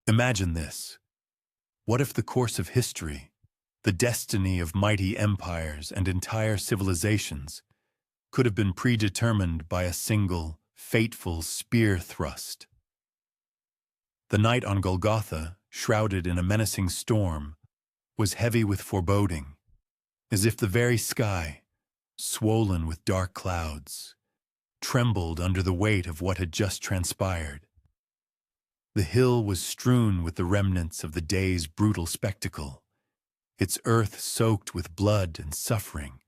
Imagine this. What if the course of history, the destiny of mighty empires and entire civilizations, could have been predetermined by a single, fateful spear thrust? The night on Golgotha, shrouded in a menacing storm, was heavy with foreboding, as if the very sky, swollen with dark clouds, trembled under the weight of what had just transpired. The hill was strewn with the remnants of the day's brutal spectacle, its earth soaked with blood and suffering.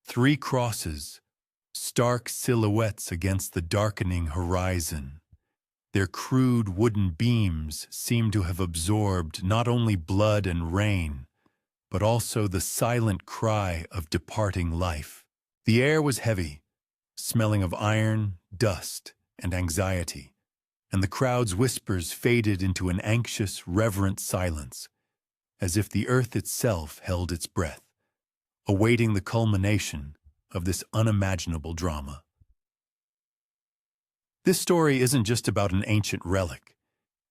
3 crosses, stark silhouettes against the darkening horizon. Their crude wooden beams seemed to have absorbed not only blood and rain, but also the silent cry of departing life. The air was heavy, smelling of iron, dust, and anxiety, and the crowd's whispers faded into an anxious, reverent silence, as if the earth itself held its breath, awaiting the culmination of this unimaginable drama. This story isn't just about an ancient relic.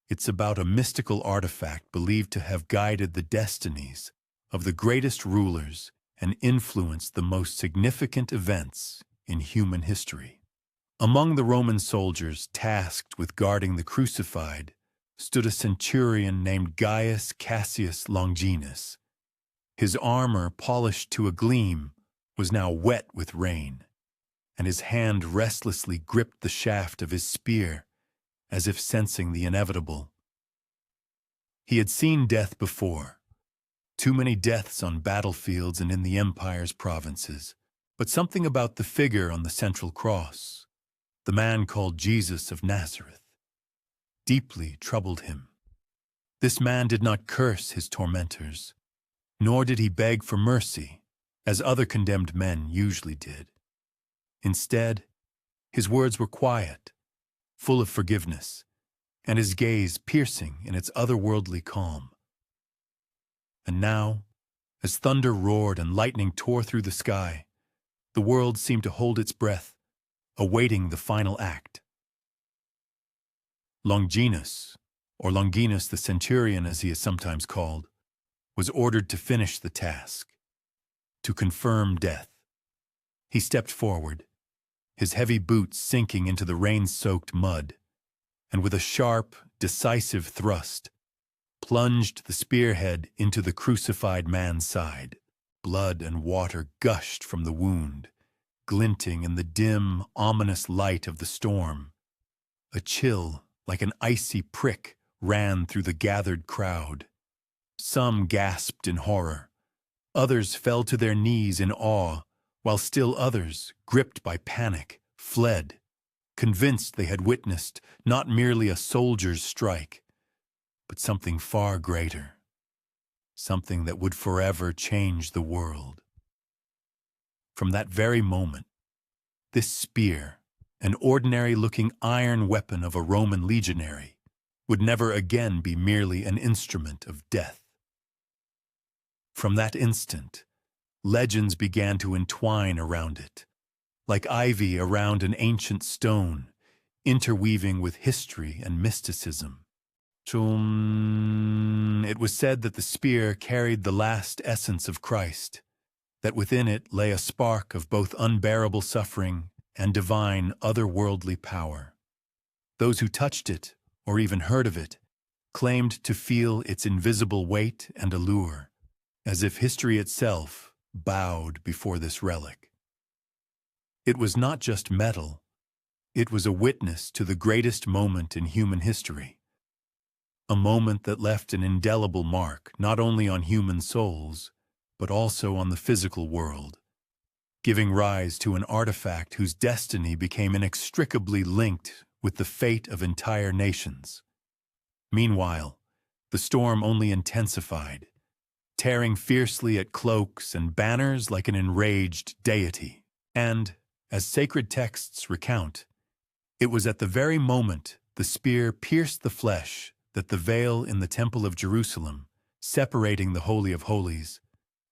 It's about a mystical artifact believed to have guided the destinies of the greatest rulers and influenced the most significant events in human history. Among the Roman soldiers tasked with guarding the crucified stood a centurion named Gaius Cassius Longinus. His armor, polished to a gleam, was now wet with rain, and his hand restlessly gripped the shaft of his spear, as if sensing the inevitable. He had seen death before, too many deaths on battlefields and in the empire's provinces, but something about the figure on the central cross, the man called Jesus of Nazareth, deeply troubled him. This man did not curse his tormentors, nor did he beg for mercy, as other condemned men usually did. Instead, his words were quiet, full of forgiveness, and his gaze piercing in its otherworldly calm. And now, as thunder roared and lightning tore through the sky, the world seemed to hold its breath, awaiting the final act. Longinus, or Longinus the centurion as he is sometimes called, was ordered to finish the task, to confirm death. He stepped forward, his heavy boots sinking into the rain-soaked mud, and with a sharp, decisive thrust, plunged the spearhead into the crucified man's side. Blood and water gushed from the wound, glinting in the dim, ominous light of the storm. A chill, like an icy prick, ran through the gathered crowd. Some gasped in horror. Others fell to their knees in awe, while still others, gripped by panic, fled, convinced they had witnessed not merely a soldier's strike, but something far greater, something that would forever change the world. From that very moment, this spear, an ordinary-looking iron weapon of a Roman legionary, would never again be merely an instrument of death. From that instant, legends began to entwine around it, like ivy around an ancient stone, interweaving with history and mysticism. It was said that the spear carried the last essence of Christ, that within it lay a spark of both unbearable suffering and divine otherworldly power. Those who touched it, or even heard of it, claimed to feel its invisible weight and allure, as if history itself bowed before this relic. It was not just metal, it was a witness to the greatest moment in human history, a moment that left an indelible mark not only on human souls, but also on the physical world, giving rise to an artifact whose destiny became inextricably linked with the fate of entire nations. Meanwhile, the storm only intensified, tearing fiercely at cloaks and banners like an enraged deity. And, as sacred texts recount, it was at the very moment the spear pierced the flesh that the veil in the Temple of Jerusalem, separating the Holy of Holies,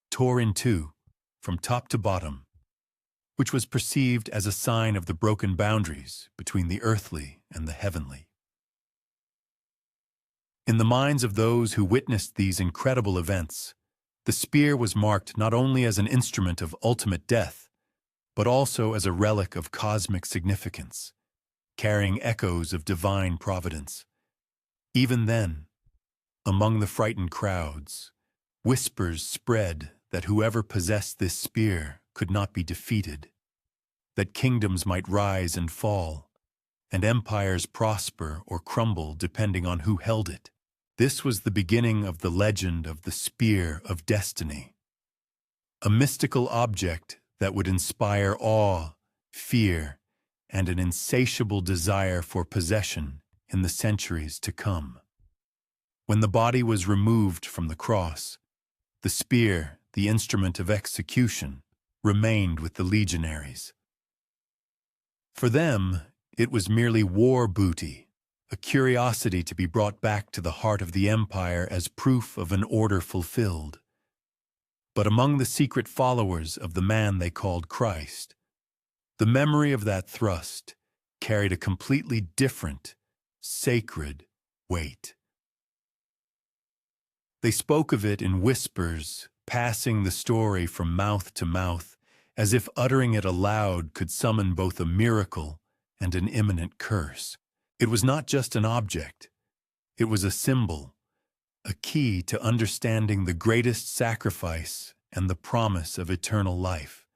tore in two, from top to bottom, which was perceived as a sign of the broken boundaries between the earthly and the heavenly. In the minds of those who witnessed these incredible events, the spear was marked not only as an instrument of ultimate death, but also as a relic of cosmic significance, carrying echoes of divine providence. Even then, among the frightened crowds, whispers spread that whoever possessed this spear could not be defeated, that kingdoms might rise and fall, and empires prosper or crumble depending on who held it. This was the beginning of the legend of the Spear of Destiny, a mystical object that would inspire awe, fear, and an insatiable desire for possession in the centuries to come. When the body was removed from the cross, the spear, the instrument of execution, remained with the legionaries. For them, it was merely war booty, a curiosity to be brought back to the heart of the empire as proof of an order fulfilled. But among the secret followers of the man they called Christ, the memory of that thrust carried a completely different, sacred weight. They spoke of it in whispers, passing the story from mouth to mouth, as if uttering it aloud could summon both a miracle and an imminent curse. It was not just an object. It was a symbol, a key to understanding the greatest sacrifice and the promise of eternal life,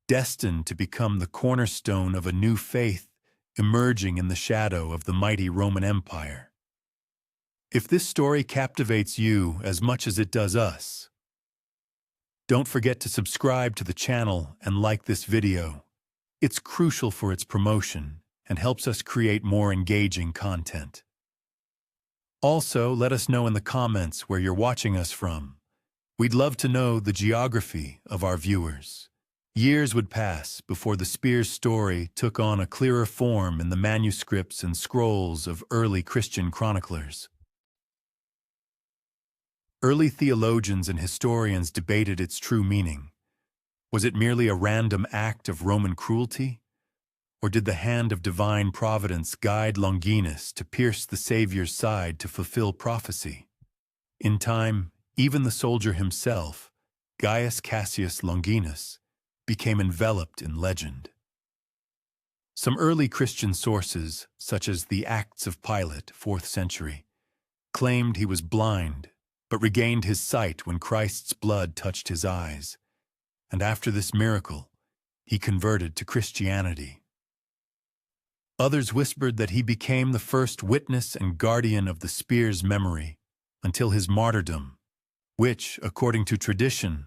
destined to become the cornerstone of a new faith emerging in the shadow of the mighty Roman Empire. If this story captivates you as much as it does us, don't forget to subscribe to the channel and like this video. It's crucial for its promotion and helps us create more engaging content. Also, let us know in the comments where you're watching us from. We'd love to know the geography of our viewers. Years would pass before the spear's story took on a clearer form in the manuscripts and scrolls of early Christian chroniclers. Early theologians and historians debated its true meaning. Was it merely a random act of Roman cruelty? Or did the hand of divine providence guide Longinus to pierce the Savior's side to fulfill prophecy? In time, even the soldier himself, Gaius Cassius Longinus, became enveloped in legend. Some early Christian sources, such as the Acts of Pilate, 4th century, claimed he was blind, but regained his sight when Christ's blood touched his eyes, and after this miracle, he converted to Christianity. Others whispered that he became the first witness and guardian of the spear's memory until his martyrdom, which, according to tradition,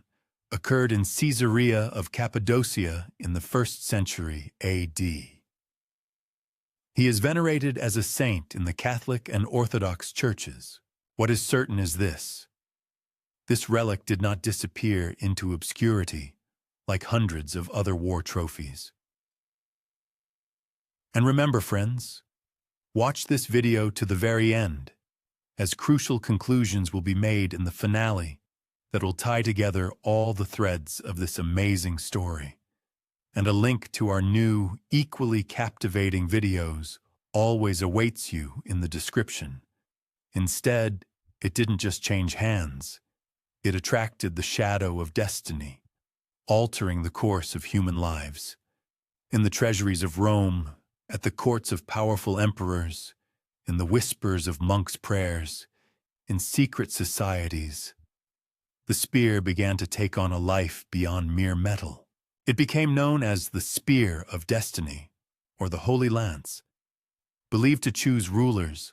occurred in Caesarea of Cappadocia in the 1st century A.D. He is venerated as a saint in the Catholic and Orthodox churches. What is certain is this: this relic did not disappear into obscurity like hundreds of other war trophies. And remember, friends, watch this video to the very end, as crucial conclusions will be made in the finale that will tie together all the threads of this amazing story. And a link to our new, equally captivating videos always awaits you in the description. Instead, it didn't just change hands. It attracted the shadow of destiny, altering the course of human lives. In the treasuries of Rome, at the courts of powerful emperors, in the whispers of monks' prayers, in secret societies, the spear began to take on a life beyond mere metal. It became known as the Spear of Destiny, or the Holy Lance, believed to choose rulers,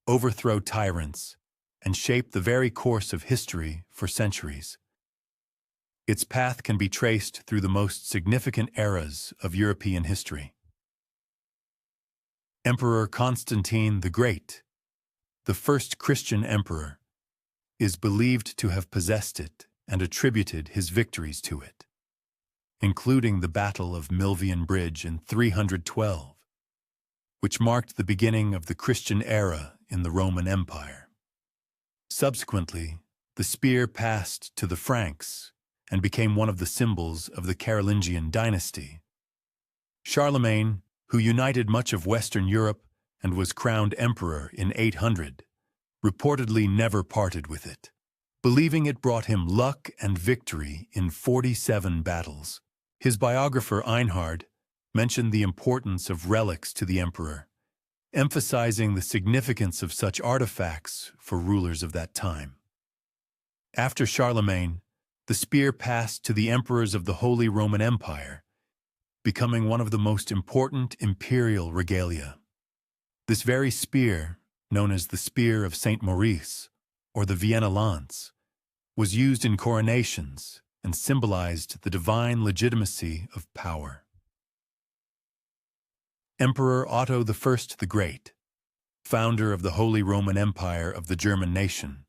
overthrow tyrants, and shape the very course of history for centuries. Its path can be traced through the most significant eras of European history. Emperor Constantine the Great, the first Christian emperor, is believed to have possessed it and attributed his victories to it, including the Battle of Milvian Bridge in 312, which marked the beginning of the Christian era in the Roman Empire. Subsequently, the spear passed to the Franks and became one of the symbols of the Carolingian dynasty. Charlemagne, who united much of Western Europe and was crowned emperor in 800, reportedly never parted with it, believing it brought him luck and victory in 47 battles. His biographer Einhard mentioned the importance of relics to the emperor, emphasizing the significance of such artifacts for rulers of that time. After Charlemagne, the spear passed to the emperors of the Holy Roman Empire, becoming one of the most important imperial regalia. This very spear, known as the Spear of St. Maurice, or the Vienna lance, was used in coronations and symbolized the divine legitimacy of power. Emperor Otto I the Great, founder of the Holy Roman Empire of the German nation,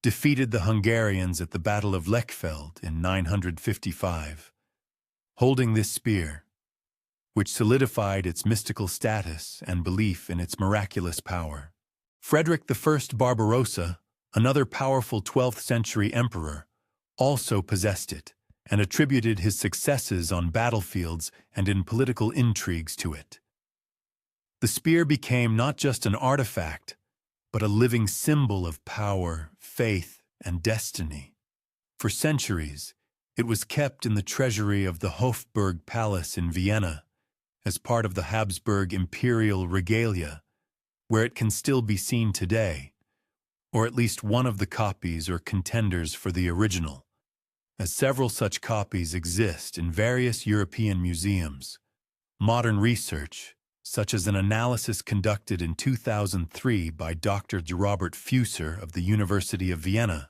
defeated the Hungarians at the Battle of Lechfeld in 955, holding this spear, which solidified its mystical status and belief in its miraculous power. Frederick I Barbarossa, another powerful 12th century emperor, also possessed it and attributed his successes on battlefields and in political intrigues to it. The spear became not just an artifact, but a living symbol of power, faith, and destiny. For centuries, it was kept in the treasury of the Hofburg Palace in Vienna as part of the Habsburg imperial regalia, where it can still be seen today, or at least one of the copies or contenders for the original, as several such copies exist in various European museums. Modern research, such as an analysis conducted in 2003 by Dr. Robert Fusser of the University of Vienna,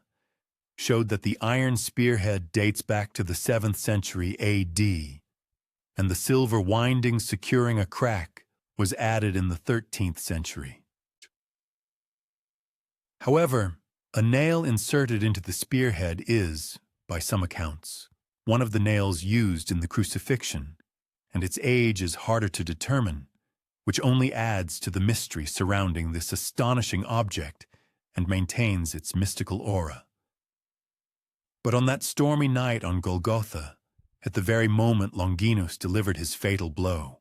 showed that the iron spearhead dates back to the 7th century AD, and the silver winding securing a crack was added in the 13th century. However, a nail inserted into the spearhead is, by some accounts, one of the nails used in the crucifixion, and its age is harder to determine, which only adds to the mystery surrounding this astonishing object and maintains its mystical aura. But on that stormy night on Golgotha, at the very moment Longinus delivered his fatal blow,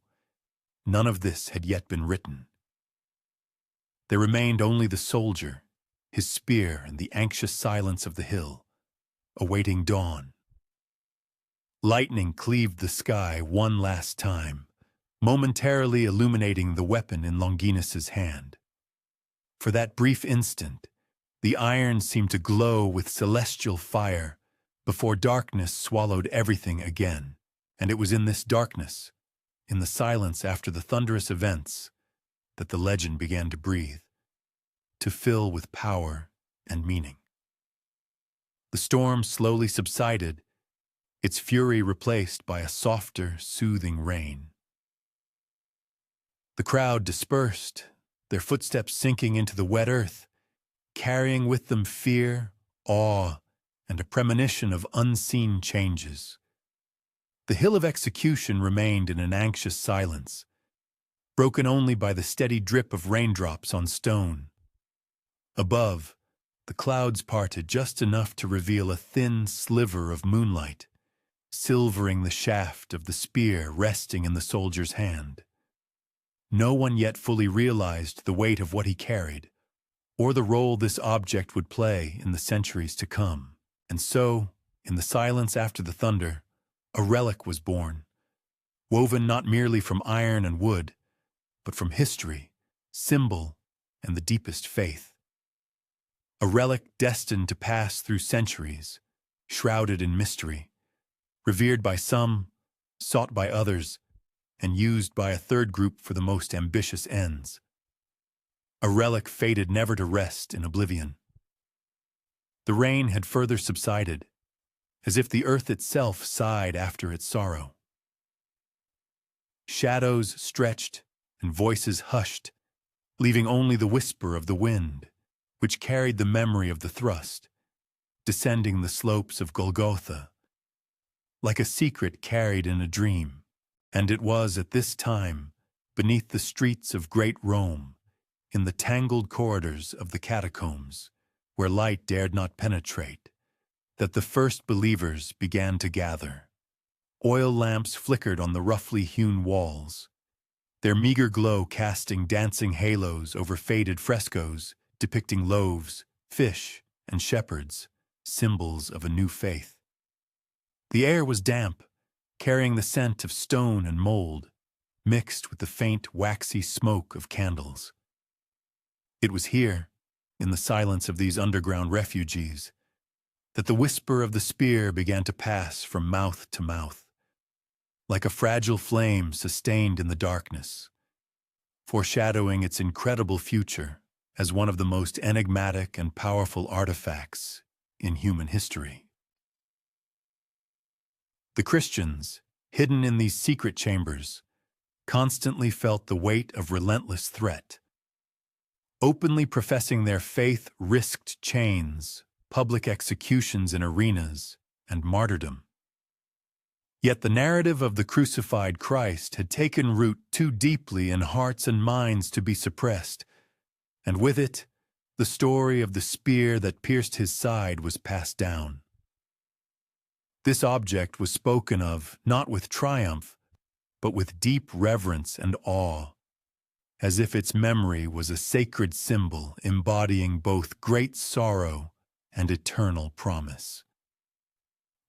none of this had yet been written. There remained only the soldier, his spear, and the anxious silence of the hill, awaiting dawn. Lightning cleaved the sky one last time, momentarily illuminating the weapon in Longinus's hand. For that brief instant, the iron seemed to glow with celestial fire before darkness swallowed everything again. And it was in this darkness, in the silence after the thunderous events, that the legend began to breathe, to fill with power and meaning. The storm slowly subsided, its fury replaced by a softer, soothing rain. The crowd dispersed, their footsteps sinking into the wet earth, carrying with them fear, awe, and a premonition of unseen changes. The hill of execution remained in an anxious silence, broken only by the steady drip of raindrops on stone. Above, the clouds parted just enough to reveal a thin sliver of moonlight, silvering the shaft of the spear resting in the soldier's hand. No one yet fully realized the weight of what he carried, or the role this object would play in the centuries to come. And so, in the silence after the thunder, a relic was born, woven not merely from iron and wood, but from history, symbol, and the deepest faith. A relic destined to pass through centuries, shrouded in mystery, revered by some, sought by others, and used by a third group for the most ambitious ends. A relic fated never to rest in oblivion. The rain had further subsided, as if the earth itself sighed after its sorrow. Shadows stretched and voices hushed, leaving only the whisper of the wind, which carried the memory of the thrust, descending the slopes of Golgotha, like a secret carried in a dream. And it was at this time, beneath the streets of great Rome, in the tangled corridors of the catacombs, where light dared not penetrate, that the first believers began to gather. Oil lamps flickered on the roughly hewn walls, their meager glow casting dancing halos over faded frescoes depicting loaves, fish, and shepherds, symbols of a new faith. The air was damp, carrying the scent of stone and mold, mixed with the faint, waxy smoke of candles. It was here, in the silence of these underground refugees, that the whisper of the spear began to pass from mouth to mouth, like a fragile flame sustained in the darkness, foreshadowing its incredible future as one of the most enigmatic and powerful artifacts in human history. The Christians, hidden in these secret chambers, constantly felt the weight of relentless threat. Openly professing their faith risked chains, public executions in arenas, and martyrdom. Yet the narrative of the crucified Christ had taken root too deeply in hearts and minds to be suppressed, and with it, the story of the spear that pierced his side was passed down. This object was spoken of not with triumph, but with deep reverence and awe, as if its memory was a sacred symbol embodying both great sorrow and eternal promise.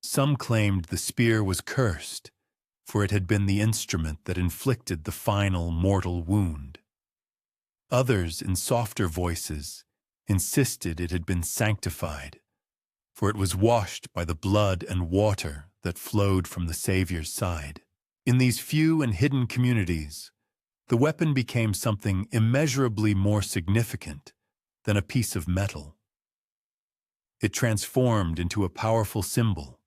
Some claimed the spear was cursed, for it had been the instrument that inflicted the final mortal wound. Others, in softer voices, insisted it had been sanctified, for it was washed by the blood and water that flowed from the Savior's side. In these few and hidden communities, the weapon became something immeasurably more significant than a piece of metal. It transformed into a powerful symbol,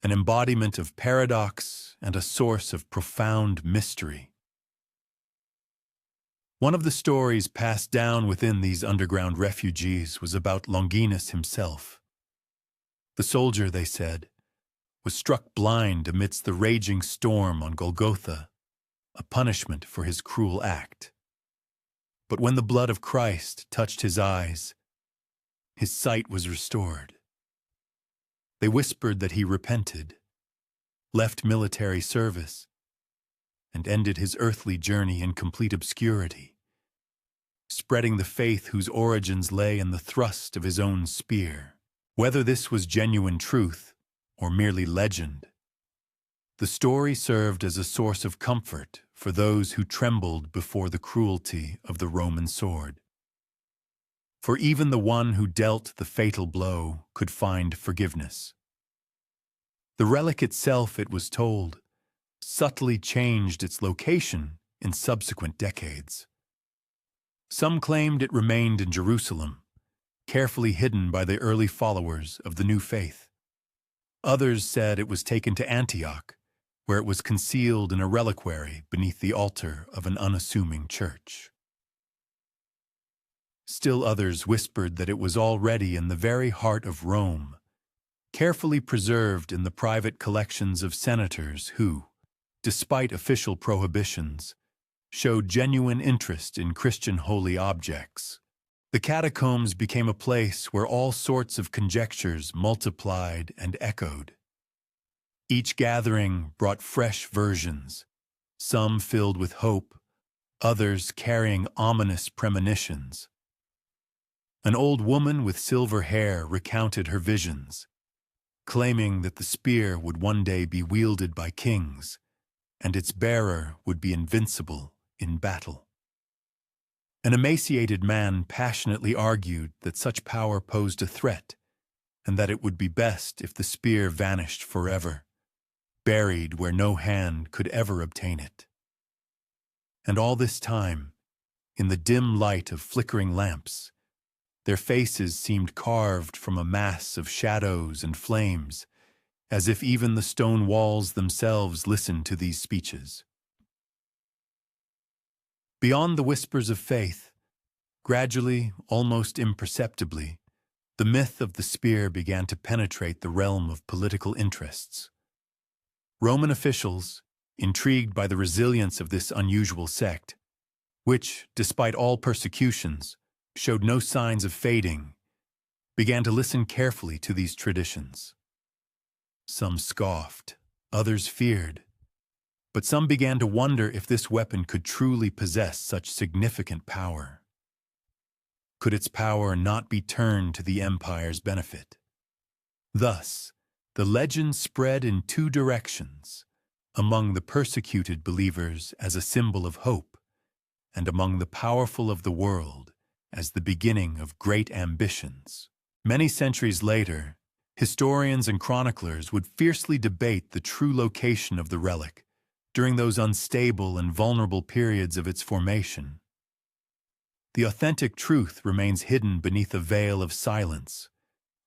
an embodiment of paradox and a source of profound mystery. One of the stories passed down within these underground refugees was about Longinus himself. The soldier, they said, was struck blind amidst the raging storm on Golgotha, a punishment for his cruel act. But when the blood of Christ touched his eyes, his sight was restored. They whispered that he repented, left military service, and ended his earthly journey in complete obscurity, spreading the faith whose origins lay in the thrust of his own spear. Whether this was genuine truth or merely legend, the story served as a source of comfort for those who trembled before the cruelty of the Roman sword. For even the one who dealt the fatal blow could find forgiveness. The relic itself, it was told, subtly changed its location in subsequent decades. Some claimed it remained in Jerusalem, carefully hidden by the early followers of the new faith. Others said it was taken to Antioch, where it was concealed in a reliquary beneath the altar of an unassuming church. Still others whispered that it was already in the very heart of Rome, carefully preserved in the private collections of senators who, despite official prohibitions, showed genuine interest in Christian holy objects. The catacombs became a place where all sorts of conjectures multiplied and echoed. Each gathering brought fresh versions, some filled with hope, others carrying ominous premonitions. An old woman with silver hair recounted her visions, claiming that the spear would one day be wielded by kings, and its bearer would be invincible in battle. An emaciated man passionately argued that such power posed a threat, and that it would be best if the spear vanished forever, buried where no hand could ever obtain it. And all this time, in the dim light of flickering lamps, their faces seemed carved from a mass of shadows and flames, as if even the stone walls themselves listened to these speeches. Beyond the whispers of faith, gradually, almost imperceptibly, the myth of the spear began to penetrate the realm of political interests. Roman officials, intrigued by the resilience of this unusual sect, which, despite all persecutions, showed no signs of fading, began to listen carefully to these traditions. Some scoffed, others feared, but some began to wonder if this weapon could truly possess such significant power. could its power not be turned to the empire's benefit. Thus, the legend spread in two directions, among the persecuted believers as a symbol of hope, and among the powerful of the world as the beginning of great ambitions. Many centuries later, historians and chroniclers would fiercely debate the true location of the relic during those unstable and vulnerable periods of its formation. The authentic truth remains hidden beneath a veil of silence,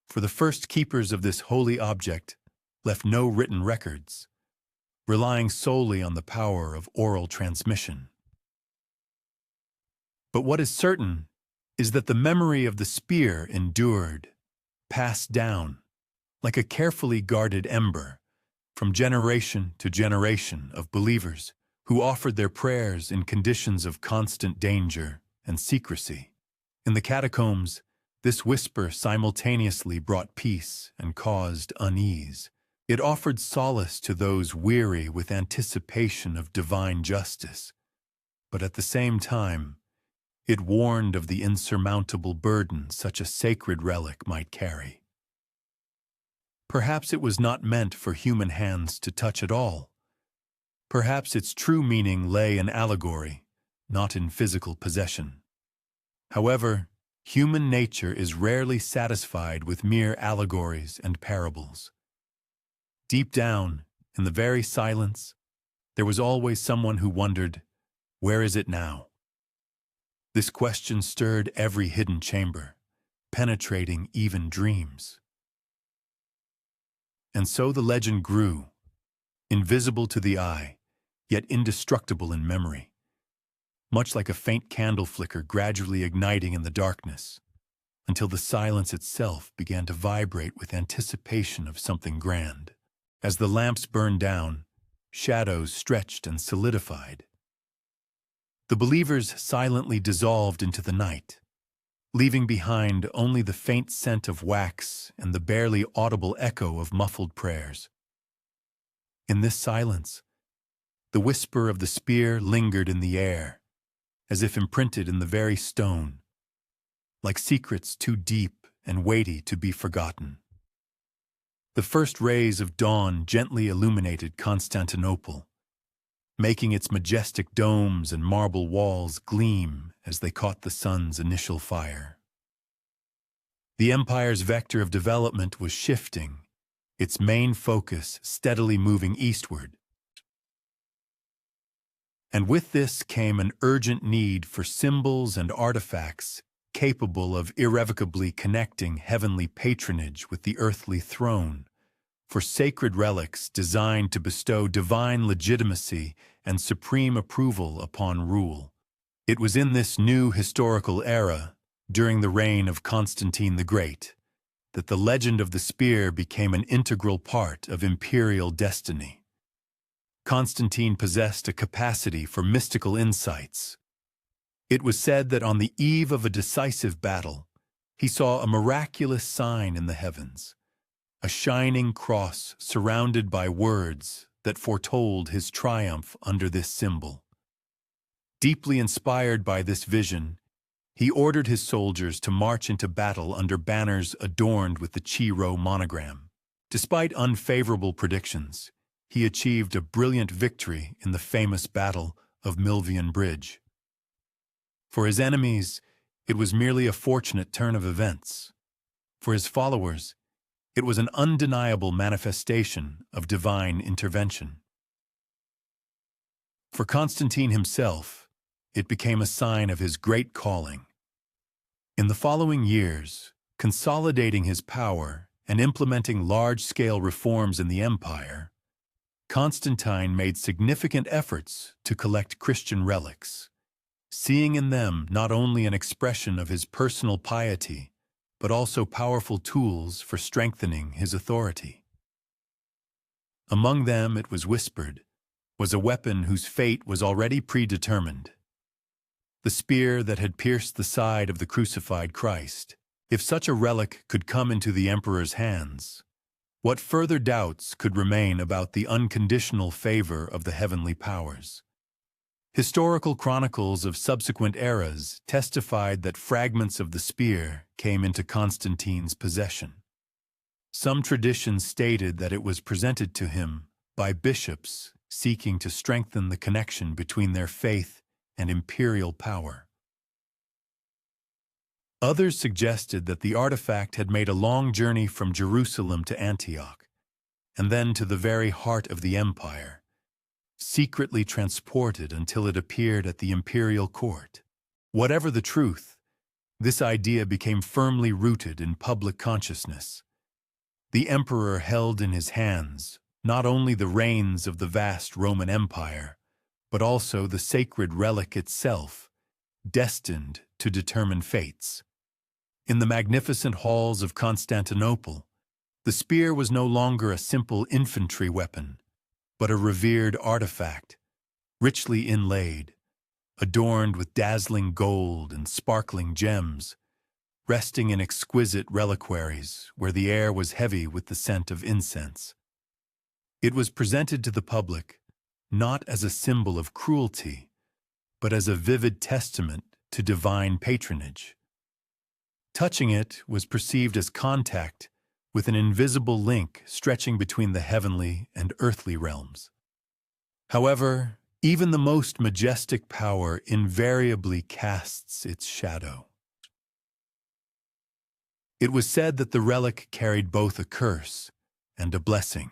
for the first keepers of this holy object left no written records, relying solely on the power of oral transmission. But what is certain is that the memory of the spear endured, passed down, like a carefully guarded ember, from generation to generation of believers who offered their prayers in conditions of constant danger and secrecy. In the catacombs, this whisper simultaneously brought peace and caused unease. It offered solace to those weary with anticipation of divine justice, but at the same time, it warned of the insurmountable burden such a sacred relic might carry. Perhaps it was not meant for human hands to touch at all. Perhaps its true meaning lay in allegory, not in physical possession. However, human nature is rarely satisfied with mere allegories and parables. Deep down, in the very silence, there was always someone who wondered, where is it now? This question stirred every hidden chamber, penetrating even dreams. And so the legend grew, invisible to the eye, yet indestructible in memory, much like a faint candle flicker gradually igniting in the darkness, until the silence itself began to vibrate with anticipation of something grand. As the lamps burned down, shadows stretched and solidified. The believers silently dissolved into the night, leaving behind only the faint scent of wax and the barely audible echo of muffled prayers. In this silence, the whisper of the spear lingered in the air, as if imprinted in the very stone, like secrets too deep and weighty to be forgotten. The first rays of dawn gently illuminated Constantinople, making its majestic domes and marble walls gleam as they caught the sun's initial fire. The empire's vector of development was shifting, its main focus steadily moving eastward. And with this came an urgent need for symbols and artifacts capable of irrevocably connecting heavenly patronage with the earthly throne, for sacred relics designed to bestow divine legitimacy and supreme approval upon rule. It was in this new historical era, during the reign of Constantine the Great, that the legend of the spear became an integral part of imperial destiny. Constantine possessed a capacity for mystical insights. It was said that on the eve of a decisive battle, he saw a miraculous sign in the heavens, a shining cross surrounded by words that foretold his triumph under this symbol. Deeply inspired by this vision, he ordered his soldiers to march into battle under banners adorned with the Chi-Rho monogram. Despite unfavorable predictions, he achieved a brilliant victory in the famous Battle of Milvian Bridge. For his enemies, it was merely a fortunate turn of events. For his followers, it was an undeniable manifestation of divine intervention. For Constantine himself, it became a sign of his great calling. In the following years, consolidating his power and implementing large-scale reforms in the empire, Constantine made significant efforts to collect Christian relics, seeing in them not only an expression of his personal piety, but also powerful tools for strengthening his authority. Among them, it was whispered, was a weapon whose fate was already predetermined. The spear that had pierced the side of the crucified Christ. If such a relic could come into the emperor's hands, what further doubts could remain about the unconditional favor of the heavenly powers? Historical chronicles of subsequent eras testified that fragments of the spear came into Constantine's possession. Some traditions stated that it was presented to him by bishops seeking to strengthen the connection between their faith and imperial power. Others suggested that the artifact had made a long journey from Jerusalem to Antioch, and then to the very heart of the empire, secretly transported until it appeared at the imperial court. Whatever the truth, this idea became firmly rooted in public consciousness. The emperor held in his hands not only the reins of the vast Roman Empire, but also the sacred relic itself, destined to determine fates. In the magnificent halls of Constantinople, the spear was no longer a simple infantry weapon, but a revered artifact, richly inlaid, adorned with dazzling gold and sparkling gems, resting in exquisite reliquaries where the air was heavy with the scent of incense. It was presented to the public not as a symbol of cruelty, but as a vivid testament to divine patronage. Touching it was perceived as contact with an invisible link stretching between the heavenly and earthly realms. However, even the most majestic power invariably casts its shadow. It was said that the relic carried both a curse and a blessing,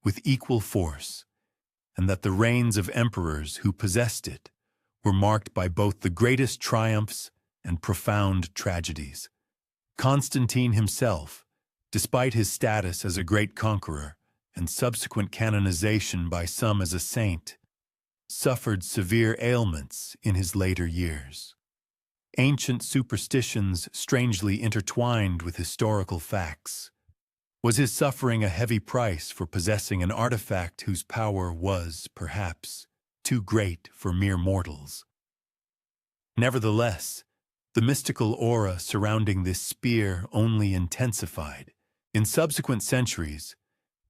with equal force, and that the reigns of emperors who possessed it were marked by both the greatest triumphs and profound tragedies. Constantine himself, despite his status as a great conqueror and subsequent canonization by some as a saint, suffered severe ailments in his later years. Ancient superstitions strangely intertwined with historical facts. Was his suffering a heavy price for possessing an artifact whose power was, perhaps, too great for mere mortals? Nevertheless, the mystical aura surrounding this spear only intensified. In subsequent centuries,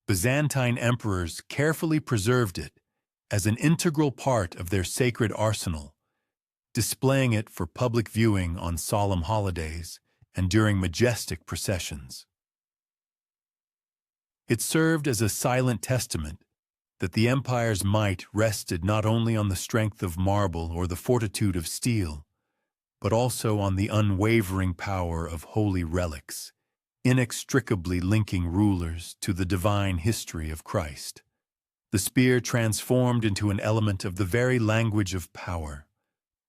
Byzantine emperors carefully preserved it as an integral part of their sacred arsenal, displaying it for public viewing on solemn holidays and during majestic processions. It served as a silent testament that the empire's might rested not only on the strength of marble or the fortitude of steel, but also on the unwavering power of holy relics, inextricably linking rulers to the divine history of Christ. The spear transformed into an element of the very language of power,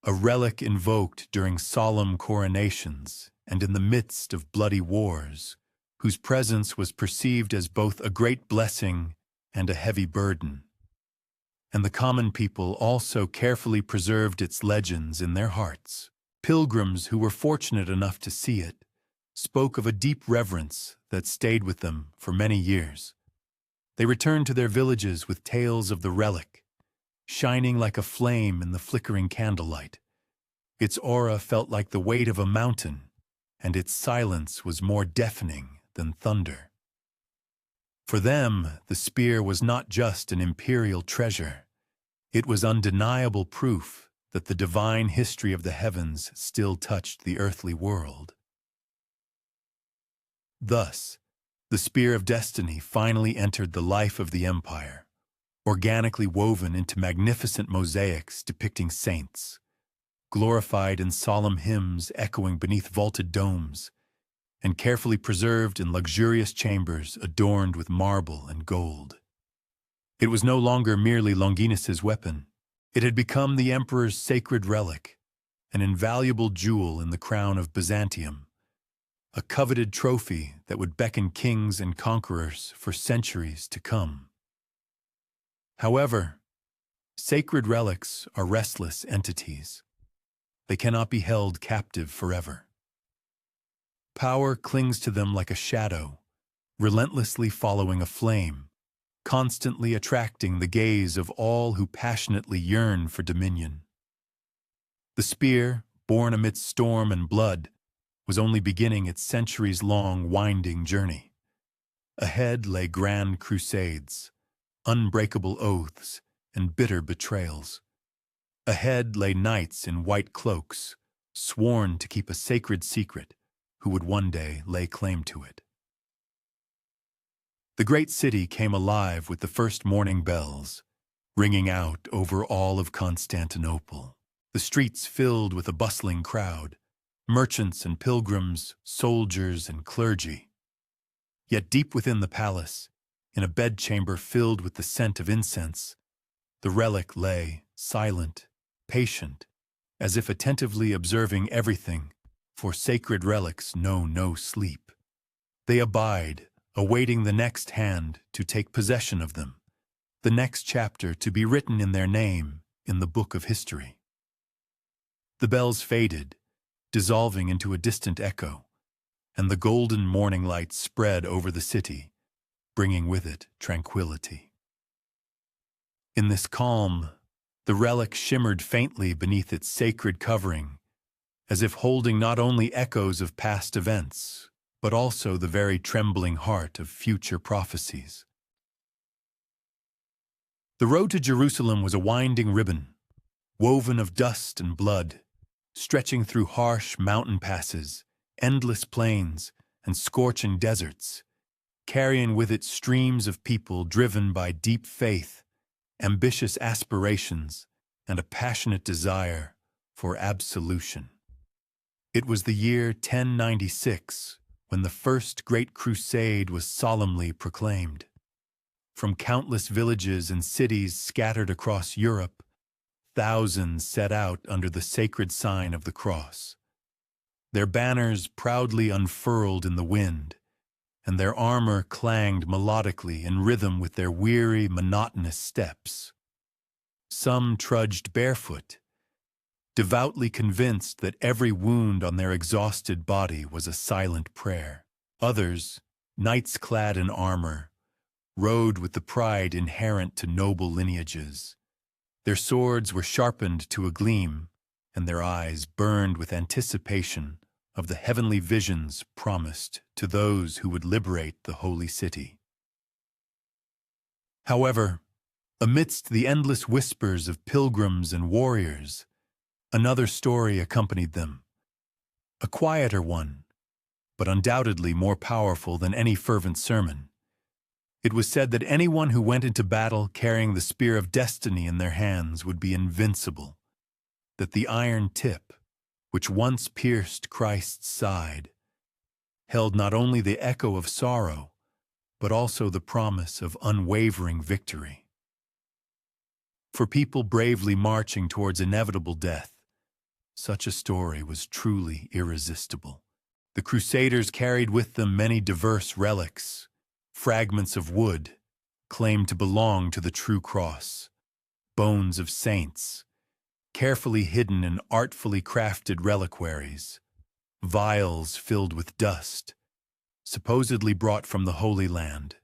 a relic invoked during solemn coronations and in the midst of bloody wars, whose presence was perceived as both a great blessing and a heavy burden. And the common people also carefully preserved its legends in their hearts. Pilgrims who were fortunate enough to see it spoke of a deep reverence that stayed with them for many years. They returned to their villages with tales of the relic, shining like a flame in the flickering candlelight. Its aura felt like the weight of a mountain, and its silence was more deafening than thunder. For them, the spear was not just an imperial treasure. It was undeniable proof that the divine history of the heavens still touched the earthly world. Thus, the spear of destiny finally entered the life of the empire, organically woven into magnificent mosaics depicting saints, glorified in solemn hymns echoing beneath vaulted domes, and carefully preserved in luxurious chambers adorned with marble and gold. It was no longer merely Longinus's weapon. It had become the emperor's sacred relic, an invaluable jewel in the crown of Byzantium, a coveted trophy that would beckon kings and conquerors for centuries to come. However, sacred relics are restless entities. They cannot be held captive forever. Power clings to them like a shadow, relentlessly following a flame, constantly attracting the gaze of all who passionately yearn for dominion. The spear, born amidst storm and blood, was only beginning its centuries-long winding journey. Ahead lay grand crusades, unbreakable oaths, and bitter betrayals. Ahead lay knights in white cloaks, sworn to keep a sacred secret, who would one day lay claim to it. The great city came alive with the first morning bells, ringing out over all of Constantinople. The streets filled with a bustling crowd, merchants and pilgrims, soldiers and clergy. Yet deep within the palace, in a bedchamber filled with the scent of incense, the relic lay, silent, patient, as if attentively observing everything, for sacred relics know no sleep. They abide, awaiting the next hand to take possession of them, the next chapter to be written in their name in the book of history. The bells faded, dissolving into a distant echo, and the golden morning light spread over the city, bringing with it tranquility. In this calm, the relic shimmered faintly beneath its sacred covering, as if holding not only echoes of past events, but also the very trembling heart of future prophecies. The road to Jerusalem was a winding ribbon, woven of dust and blood, stretching through harsh mountain passes, endless plains, and scorching deserts, carrying with it streams of people driven by deep faith, ambitious aspirations, and a passionate desire for absolution. It was the year 1096 when the first great crusade was solemnly proclaimed. From countless villages and cities scattered across Europe, thousands set out under the sacred sign of the cross. Their banners proudly unfurled in the wind, and their armor clanged melodically in rhythm with their weary, monotonous steps. Some trudged barefoot, devoutly convinced that every wound on their exhausted body was a silent prayer. Others, knights clad in armor, rode with the pride inherent to noble lineages. Their swords were sharpened to a gleam, and their eyes burned with anticipation of the heavenly visions promised to those who would liberate the holy city. However, amidst the endless whispers of pilgrims and warriors, another story accompanied them, a quieter one, but undoubtedly more powerful than any fervent sermon. It was said that anyone who went into battle carrying the spear of destiny in their hands would be invincible, that the iron tip, which once pierced Christ's side, held not only the echo of sorrow, but also the promise of unwavering victory. For people bravely marching towards inevitable death, such a story was truly irresistible. The Crusaders carried with them many diverse relics, fragments of wood claimed to belong to the true cross, bones of saints, carefully hidden in artfully crafted reliquaries, vials filled with dust, supposedly brought from the Holy Land.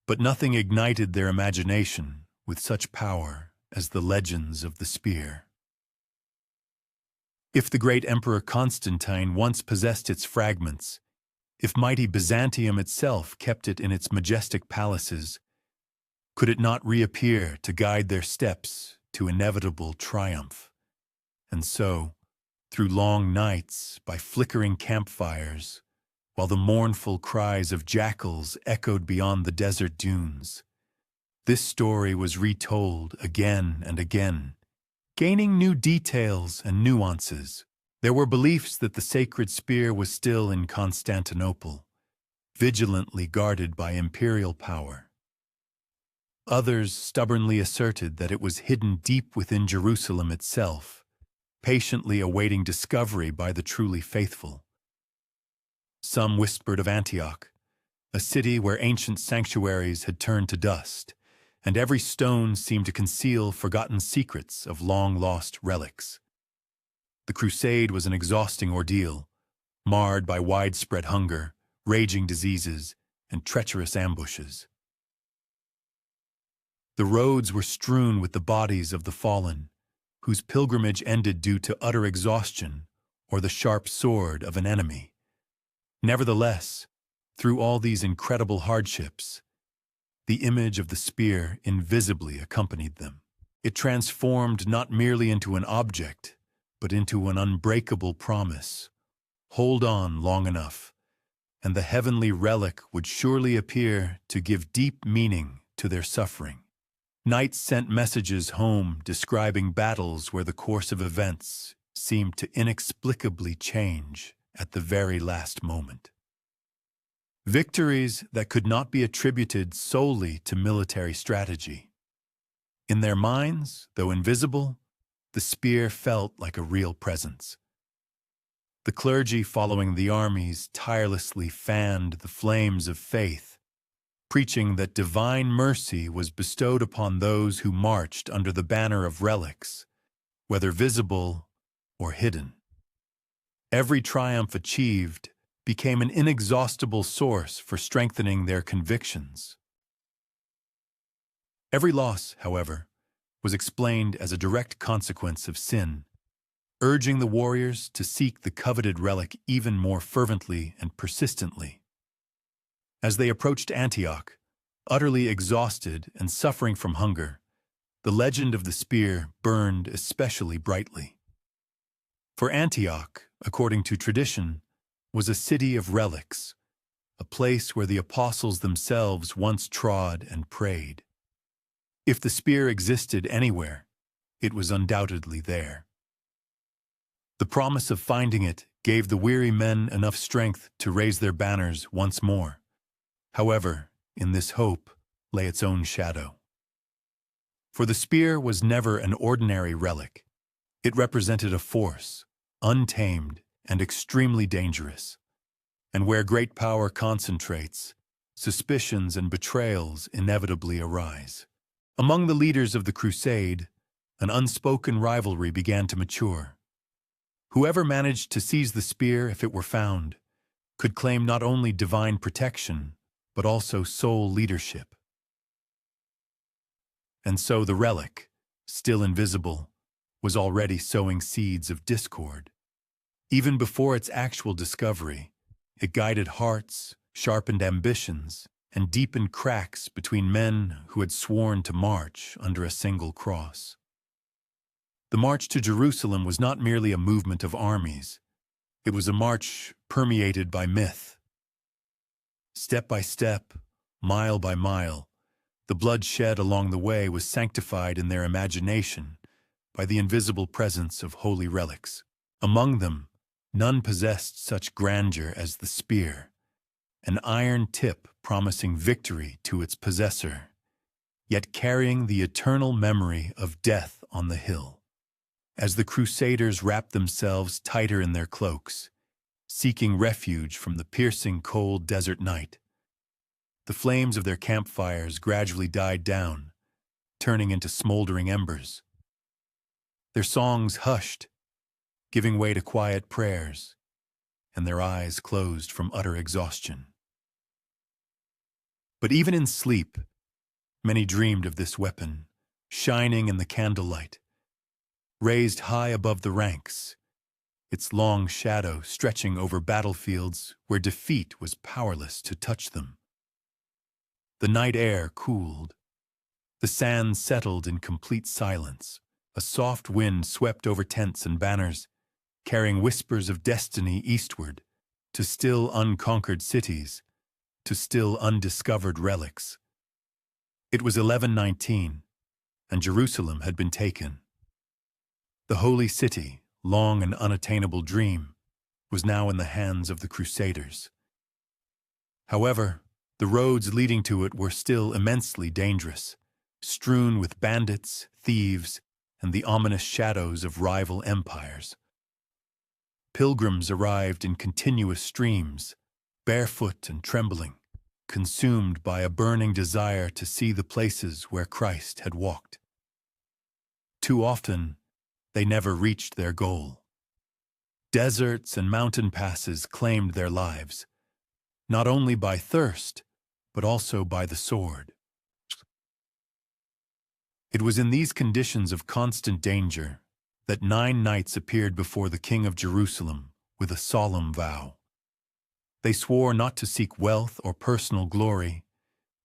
But nothing ignited their imagination with such power as the legends of the spear. If the great Emperor Constantine once possessed its fragments, if mighty Byzantium itself kept it in its majestic palaces, could it not reappear to guide their steps to inevitable triumph? And so, through long nights, by flickering campfires, while the mournful cries of jackals echoed beyond the desert dunes, this story was retold again and again, gaining new details and nuances. There were beliefs that the sacred spear was still in Constantinople, vigilantly guarded by imperial power. Others stubbornly asserted that it was hidden deep within Jerusalem itself, patiently awaiting discovery by the truly faithful. Some whispered of Antioch, a city where ancient sanctuaries had turned to dust, and every stone seemed to conceal forgotten secrets of long-lost relics. The crusade was an exhausting ordeal, marred by widespread hunger, raging diseases, and treacherous ambushes. The roads were strewn with the bodies of the fallen, whose pilgrimage ended due to utter exhaustion or the sharp sword of an enemy. Nevertheless, through all these incredible hardships, the image of the spear invisibly accompanied them. It transformed not merely into an object, but into an unbreakable promise. Hold on long enough, and the heavenly relic would surely appear to give deep meaning to their suffering. Knights sent messages home describing battles where the course of events seemed to inexplicably change at the very last moment. Victories that could not be attributed solely to military strategy. In their minds, though invisible, the spear felt like a real presence. The clergy following the armies tirelessly fanned the flames of faith, preaching that divine mercy was bestowed upon those who marched under the banner of relics, whether visible or hidden. Every triumph achieved became an inexhaustible source for strengthening their convictions. Every loss, however, was explained as a direct consequence of sin, urging the warriors to seek the coveted relic even more fervently and persistently. As they approached Antioch, utterly exhausted and suffering from hunger, the legend of the spear burned especially brightly. For Antioch, according to tradition, was a city of relics, a place where the apostles themselves once trod and prayed. If the spear existed anywhere, it was undoubtedly there. The promise of finding it gave the weary men enough strength to raise their banners once more. However, in this hope lay its own shadow. For the spear was never an ordinary relic. It represented a force, untamed and extremely dangerous. And where great power concentrates, suspicions and betrayals inevitably arise. Among the leaders of the crusade, an unspoken rivalry began to mature. Whoever managed to seize the spear if it were found could claim not only divine protection, but also sole leadership. And so the relic, still invisible, was already sowing seeds of discord. Even before its actual discovery, it guided hearts, sharpened ambitions, and deepened cracks between men who had sworn to march under a single cross. The march to Jerusalem was not merely a movement of armies. It was a march permeated by myth. Step by step, mile by mile, the blood shed along the way was sanctified in their imagination by the invisible presence of holy relics. Among them, none possessed such grandeur as the spear, an iron tip promising victory to its possessor, yet carrying the eternal memory of death on the hill. As the crusaders wrapped themselves tighter in their cloaks, seeking refuge from the piercing cold desert night, the flames of their campfires gradually died down, turning into smoldering embers. Their songs hushed, giving way to quiet prayers, and their eyes closed from utter exhaustion. But even in sleep, many dreamed of this weapon, shining in the candlelight, raised high above the ranks, its long shadow stretching over battlefields where defeat was powerless to touch them. The night air cooled. The sands settled in complete silence. A soft wind swept over tents and banners, carrying whispers of destiny eastward, to still unconquered cities, to still undiscovered relics. It was 1119, and Jerusalem had been taken. The holy city, long an unattainable dream, was now in the hands of the Crusaders. However, the roads leading to it were still immensely dangerous, strewn with bandits, thieves, and the ominous shadows of rival empires. Pilgrims arrived in continuous streams, barefoot and trembling, consumed by a burning desire to see the places where Christ had walked. Too often, they never reached their goal. Deserts and mountain passes claimed their lives, not only by thirst, but also by the sword. It was in these conditions of constant danger that 9 knights appeared before the King of Jerusalem with a solemn vow. They swore not to seek wealth or personal glory,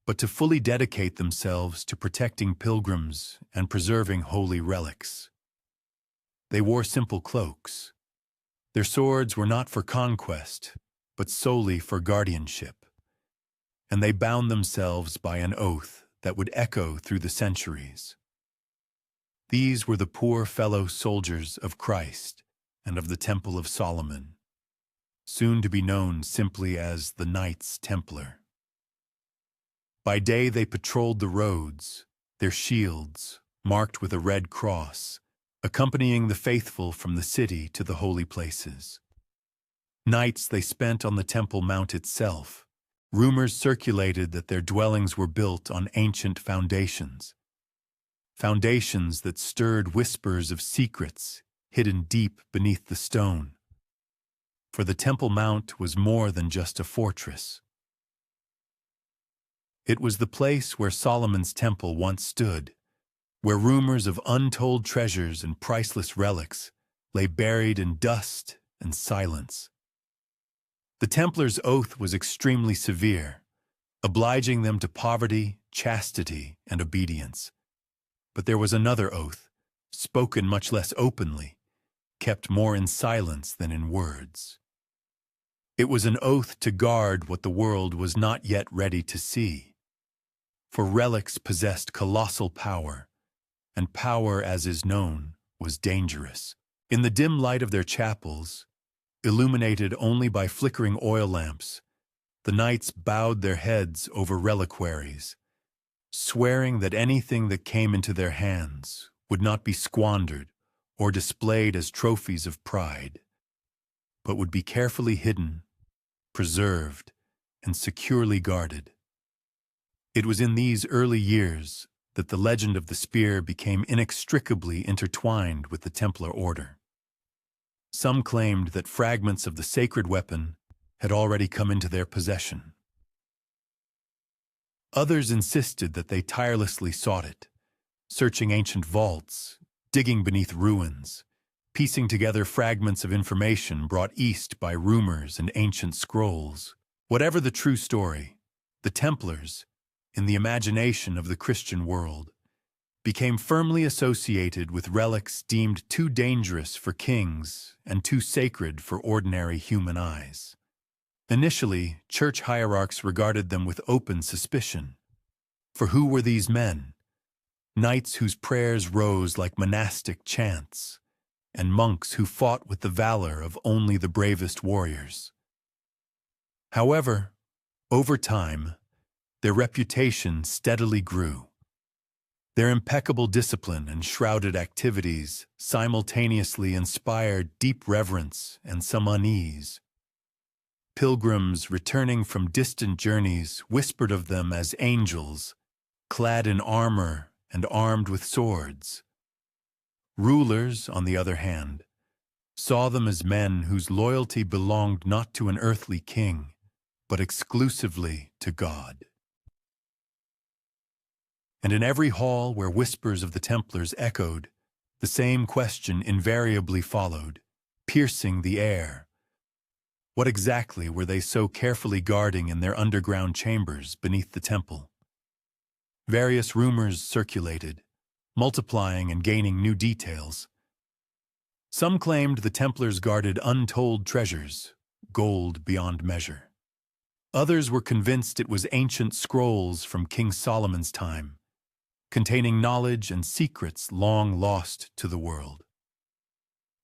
but to fully dedicate themselves to protecting pilgrims and preserving holy relics. They wore simple cloaks. Their swords were not for conquest, but solely for guardianship, and they bound themselves by an oath that would echo through the centuries. These were the poor fellow soldiers of Christ and of the Temple of Solomon, soon to be known simply as the Knights Templar. By day they patrolled the roads, their shields marked with a red cross, accompanying the faithful from the city to the holy places. Nights they spent on the Temple Mount itself. Rumors circulated that their dwellings were built on ancient foundations, foundations that stirred whispers of secrets hidden deep beneath the stone. For the Temple Mount was more than just a fortress. It was the place where Solomon's temple once stood, where rumors of untold treasures and priceless relics lay buried in dust and silence. The Templars' oath was extremely severe, obliging them to poverty, chastity, and obedience. But there was another oath, spoken much less openly, kept more in silence than in words. It was an oath to guard what the world was not yet ready to see. For relics possessed colossal power, and power, as is known, was dangerous. In the dim light of their chapels, illuminated only by flickering oil lamps, the knights bowed their heads over reliquaries, swearing that anything that came into their hands would not be squandered or displayed as trophies of pride, but would be carefully hidden, preserved, and securely guarded. It was in these early years that the legend of the spear became inextricably intertwined with the Templar order. Some claimed that fragments of the sacred weapon had already come into their possession. Others insisted that they tirelessly sought it, searching ancient vaults, digging beneath ruins, piecing together fragments of information brought east by rumors and ancient scrolls. Whatever the true story, the Templars, in the imagination of the Christian world, became firmly associated with relics deemed too dangerous for kings and too sacred for ordinary human eyes. Initially, church hierarchs regarded them with open suspicion. For who were these men? Knights whose prayers rose like monastic chants, and monks who fought with the valor of only the bravest warriors. However, over time, their reputation steadily grew. Their impeccable discipline and shrouded activities simultaneously inspired deep reverence and some unease. Pilgrims returning from distant journeys whispered of them as angels, clad in armor and armed with swords. Rulers, on the other hand, saw them as men whose loyalty belonged not to an earthly king, but exclusively to God. And in every hall where whispers of the Templars echoed, the same question invariably followed, piercing the air. What exactly were they so carefully guarding in their underground chambers beneath the temple? Various rumors circulated, multiplying and gaining new details. Some claimed the Templars guarded untold treasures, gold beyond measure. Others were convinced it was ancient scrolls from King Solomon's time, containing knowledge and secrets long lost to the world.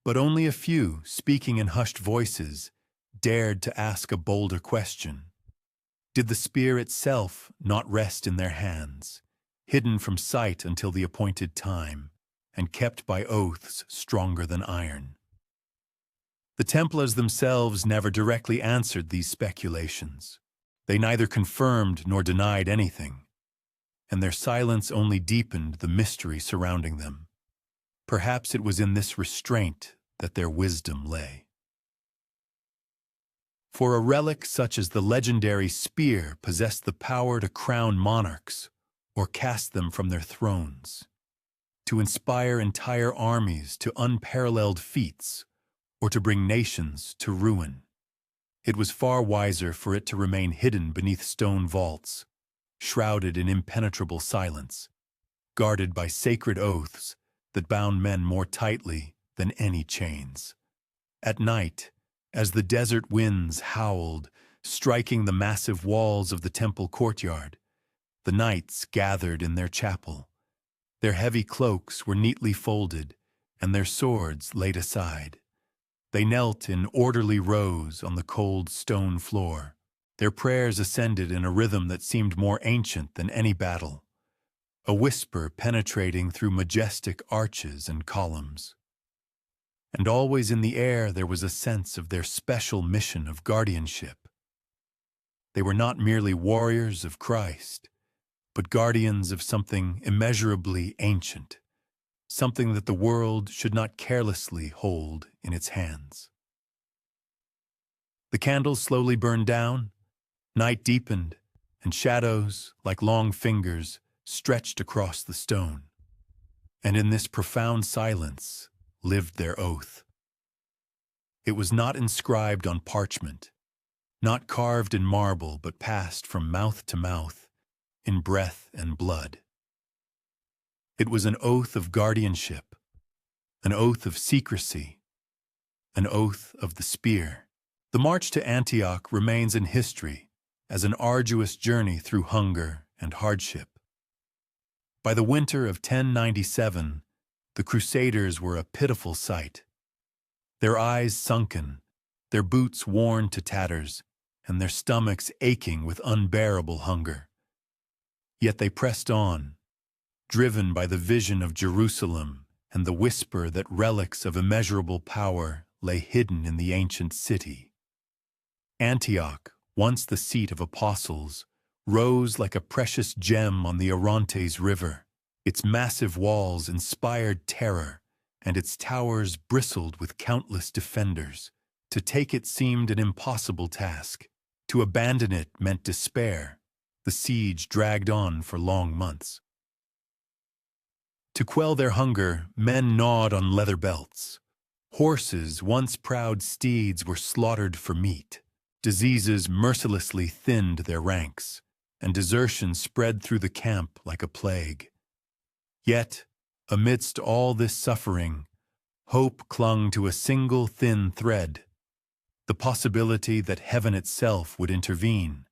But only a few, speaking in hushed voices, dared to ask a bolder question. Did the spear itself not rest in their hands, hidden from sight until the appointed time, and kept by oaths stronger than iron? The Templars themselves never directly answered these speculations. They neither confirmed nor denied anything, and their silence only deepened the mystery surrounding them. Perhaps it was in this restraint that their wisdom lay. For a relic such as the legendary spear possessed the power to crown monarchs or cast them from their thrones, to inspire entire armies to unparalleled feats, or to bring nations to ruin. It was far wiser for it to remain hidden beneath stone vaults, shrouded in impenetrable silence, guarded by sacred oaths that bound men more tightly than any chains. At night, as the desert winds howled, striking the massive walls of the temple courtyard, the knights gathered in their chapel. Their heavy cloaks were neatly folded, and their swords laid aside. They knelt in orderly rows on the cold stone floor. Their prayers ascended in a rhythm that seemed more ancient than any battle, a whisper penetrating through majestic arches and columns. And always in the air there was a sense of their special mission of guardianship. They were not merely warriors of Christ, but guardians of something immeasurably ancient, something that the world should not carelessly hold in its hands. The candles slowly burned down, night deepened, and shadows, like long fingers, stretched across the stone. And in this profound silence lived their oath. It was not inscribed on parchment, not carved in marble, but passed from mouth to mouth, in breath and blood. It was an oath of guardianship, an oath of secrecy, an oath of the spear. The march to Antioch remains in history as an arduous journey through hunger and hardship. By the winter of 1097, the Crusaders were a pitiful sight. Their eyes sunken, their boots worn to tatters, and their stomachs aching with unbearable hunger. Yet they pressed on, driven by the vision of Jerusalem and the whisper that relics of immeasurable power lay hidden in the ancient city. Antioch, once the seat of apostles, rose like a precious gem on the Orontes River. Its massive walls inspired terror, and its towers bristled with countless defenders. To take it seemed an impossible task. To abandon it meant despair. The siege dragged on for long months. To quell their hunger, men gnawed on leather belts. Horses, once proud steeds, were slaughtered for meat. Diseases mercilessly thinned their ranks, and desertion spread through the camp like a plague. Yet, amidst all this suffering, hope clung to a single thin thread, the possibility that heaven itself would intervene,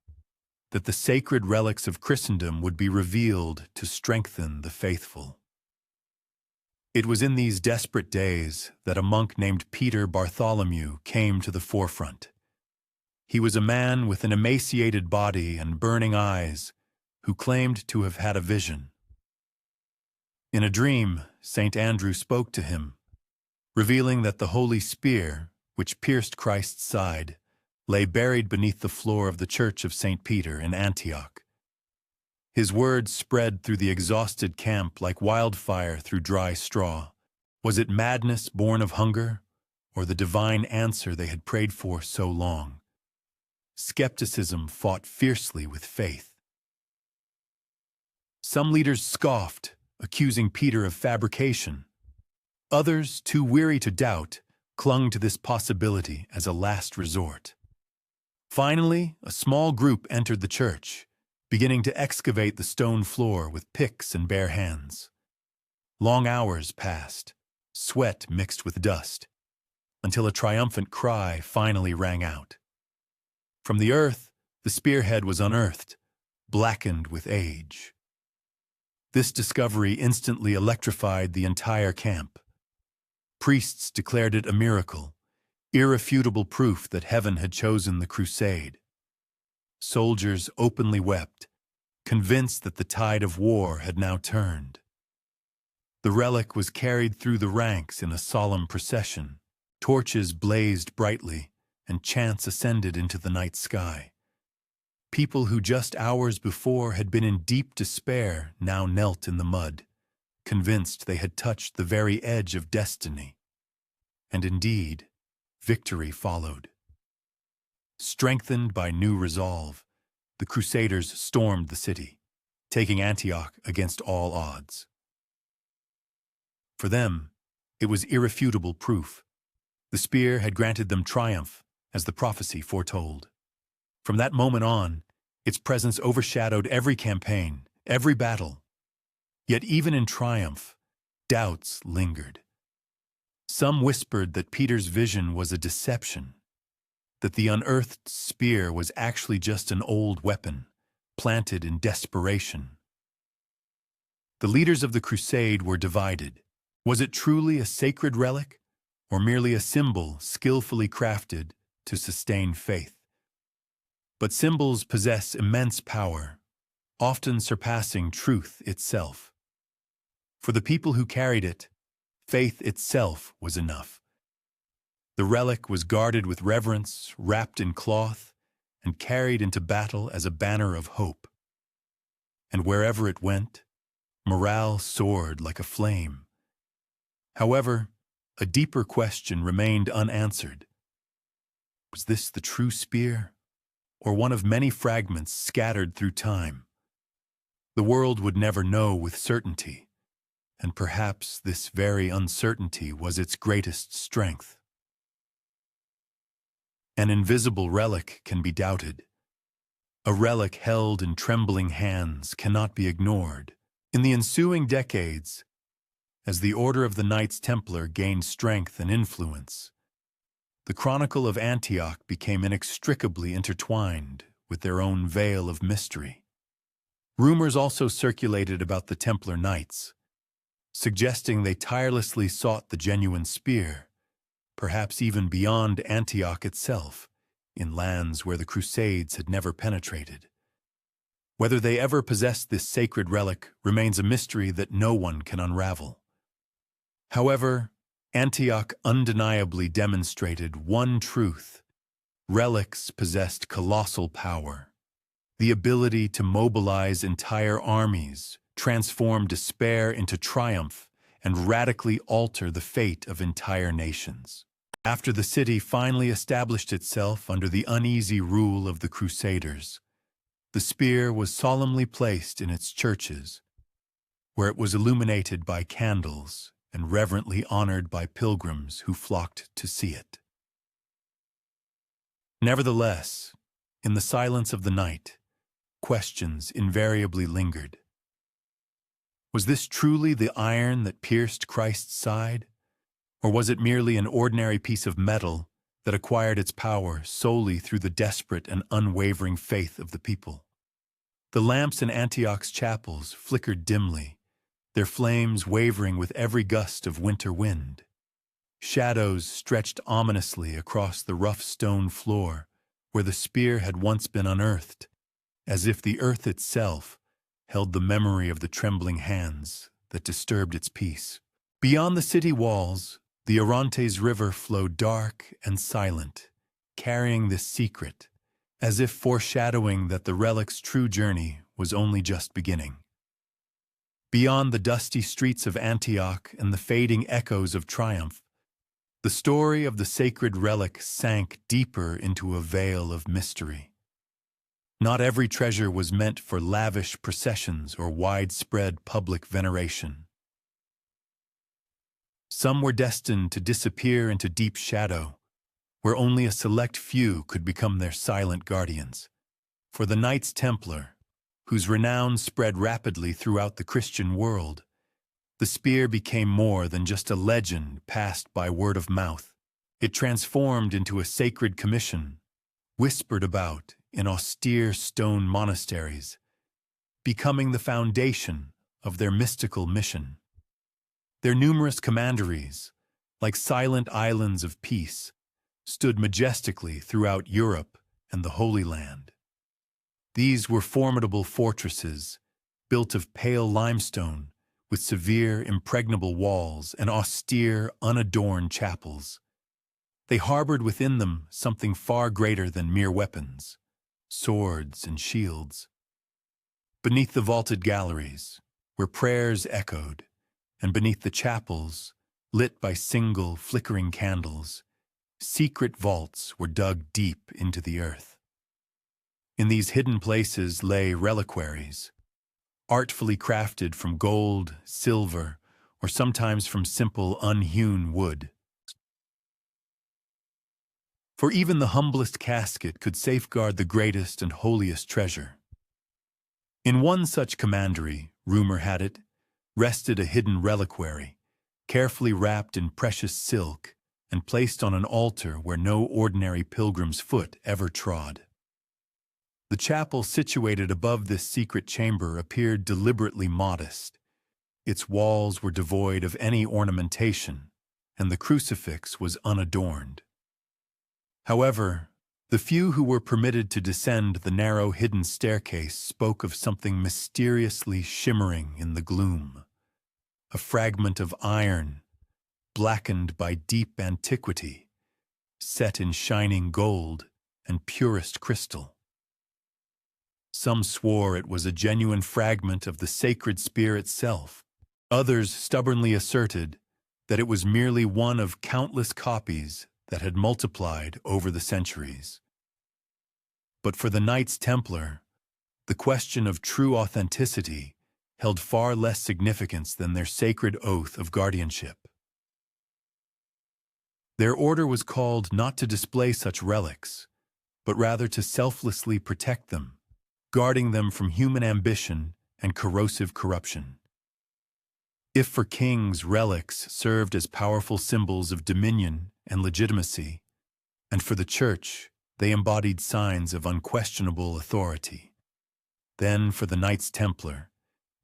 that the sacred relics of Christendom would be revealed to strengthen the faithful. It was in these desperate days that a monk named Peter Bartholomew came to the forefront. He was a man with an emaciated body and burning eyes who claimed to have had a vision. In a dream, St. Andrew spoke to him, revealing that the holy spear, which pierced Christ's side, lay buried beneath the floor of the church of St. Peter in Antioch. His words spread through the exhausted camp like wildfire through dry straw. Was it madness born of hunger, or the divine answer they had prayed for so long? Skepticism fought fiercely with faith. Some leaders scoffed, accusing Peter of fabrication. Others, too weary to doubt, clung to this possibility as a last resort. Finally, a small group entered the church, beginning to excavate the stone floor with picks and bare hands. Long hours passed, sweat mixed with dust, until a triumphant cry finally rang out. From the earth, the spearhead was unearthed, blackened with age. This discovery instantly electrified the entire camp. Priests declared it a miracle, irrefutable proof that heaven had chosen the crusade. Soldiers openly wept, convinced that the tide of war had now turned. The relic was carried through the ranks in a solemn procession. Torches blazed brightly, and chants ascended into the night sky. People who just hours before had been in deep despair now knelt in the mud, convinced they had touched the very edge of destiny. And indeed, victory followed. Strengthened by new resolve, the Crusaders stormed the city, taking Antioch against all odds. For them, it was irrefutable proof. The spear had granted them triumph, as the prophecy foretold. From that moment on, Its presence overshadowed every campaign, every battle. Yet even in triumph, doubts lingered. Some whispered that Peter's vision was a deception, that the unearthed spear was actually just an old weapon, planted in desperation. The leaders of the crusade were divided. Was it truly a sacred relic, or merely a symbol skillfully crafted to sustain faith? But symbols possess immense power, often surpassing truth itself. For the people who carried it, faith itself was enough. The relic was guarded with reverence, wrapped in cloth, and carried into battle as a banner of hope. And wherever it went, morale soared like a flame. However, a deeper question remained unanswered. Was this the true spear, or one of many fragments scattered through time? The world would never know with certainty, and perhaps this very uncertainty was its greatest strength. An invisible relic can be doubted. A relic held in trembling hands cannot be ignored. In the ensuing decades, as the Order of the Knights Templar gained strength and influence, the Chronicle of Antioch became inextricably intertwined with their own veil of mystery. Rumors also circulated about the Templar Knights, suggesting they tirelessly sought the genuine spear, perhaps even beyond Antioch itself, in lands where the Crusades had never penetrated. Whether they ever possessed this sacred relic remains a mystery that no one can unravel. However, Antioch undeniably demonstrated one truth: relics possessed colossal power, the ability to mobilize entire armies, transform despair into triumph, and radically alter the fate of entire nations. After the city finally established itself under the uneasy rule of the Crusaders, the spear was solemnly placed in its churches, where it was illuminated by candles and reverently honored by pilgrims who flocked to see it. Nevertheless, in the silence of the night, questions invariably lingered. Was this truly the iron that pierced Christ's side? Or was it merely an ordinary piece of metal that acquired its power solely through the desperate and unwavering faith of the people? The lamps in Antioch's chapels flickered dimly, their flames wavering with every gust of winter wind. Shadows stretched ominously across the rough stone floor where the spear had once been unearthed, as if the earth itself held the memory of the trembling hands that disturbed its peace. Beyond the city walls, the Orontes River flowed dark and silent, carrying this secret, as if foreshadowing that the relic's true journey was only just beginning. Beyond the dusty streets of Antioch and the fading echoes of triumph, the story of the sacred relic sank deeper into a veil of mystery. Not every treasure was meant for lavish processions or widespread public veneration. Some were destined to disappear into deep shadow, where only a select few could become their silent guardians. For the Knights Templar, whose renown spread rapidly throughout the Christian world, the spear became more than just a legend passed by word of mouth. It transformed into a sacred commission, whispered about in austere stone monasteries, becoming the foundation of their mystical mission. Their numerous commanderies, like silent islands of peace, stood majestically throughout Europe and the Holy Land. These were formidable fortresses, built of pale limestone, with severe, impregnable walls and austere, unadorned chapels. They harbored within them something far greater than mere weapons, swords and shields. Beneath the vaulted galleries, where prayers echoed, and beneath the chapels, lit by single, flickering candles, secret vaults were dug deep into the earth. In these hidden places lay reliquaries, artfully crafted from gold, silver, or sometimes from simple unhewn wood. for even the humblest casket could safeguard the greatest and holiest treasure. In one such commandery, rumor had it, rested a hidden reliquary, carefully wrapped in precious silk and placed on an altar where no ordinary pilgrim's foot ever trod. The chapel situated above this secret chamber appeared deliberately modest. Its walls were devoid of any ornamentation, and the crucifix was unadorned. However, the few who were permitted to descend the narrow hidden staircase spoke of something mysteriously shimmering in the gloom, a fragment of iron, blackened by deep antiquity, set in shining gold and purest crystal. Some swore it was a genuine fragment of the sacred spear itself. Others stubbornly asserted that it was merely one of countless copies that had multiplied over the centuries. But for the Knights Templar, the question of true authenticity held far less significance than their sacred oath of guardianship. Their order was called not to display such relics, but rather to selflessly protect them, guarding them from human ambition and corrosive corruption. If for kings relics served as powerful symbols of dominion and legitimacy, and for the Church they embodied signs of unquestionable authority, then for the Knights Templar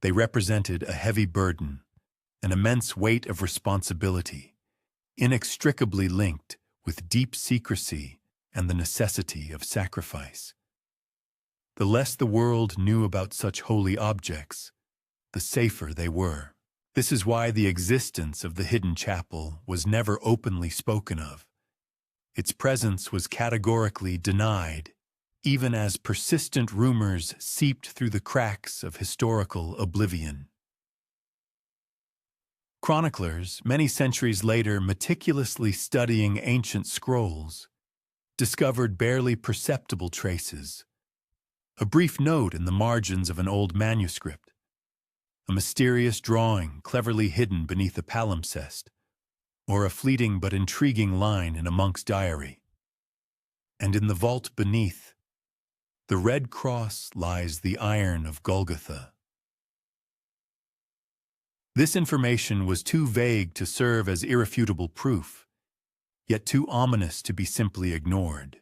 they represented a heavy burden, an immense weight of responsibility, inextricably linked with deep secrecy and the necessity of sacrifice. The less the world knew about such holy objects, the safer they were. This is why the existence of the hidden chapel was never openly spoken of. Its presence was categorically denied, even as persistent rumors seeped through the cracks of historical oblivion. Chroniclers, many centuries later meticulously studying ancient scrolls, discovered barely perceptible traces. A brief note in the margins of an old manuscript, a mysterious drawing cleverly hidden beneath a palimpsest, or a fleeting but intriguing line in a monk's diary. And in the vault beneath, the red cross lies the iron of Golgotha. This information was too vague to serve as irrefutable proof, yet too ominous to be simply ignored.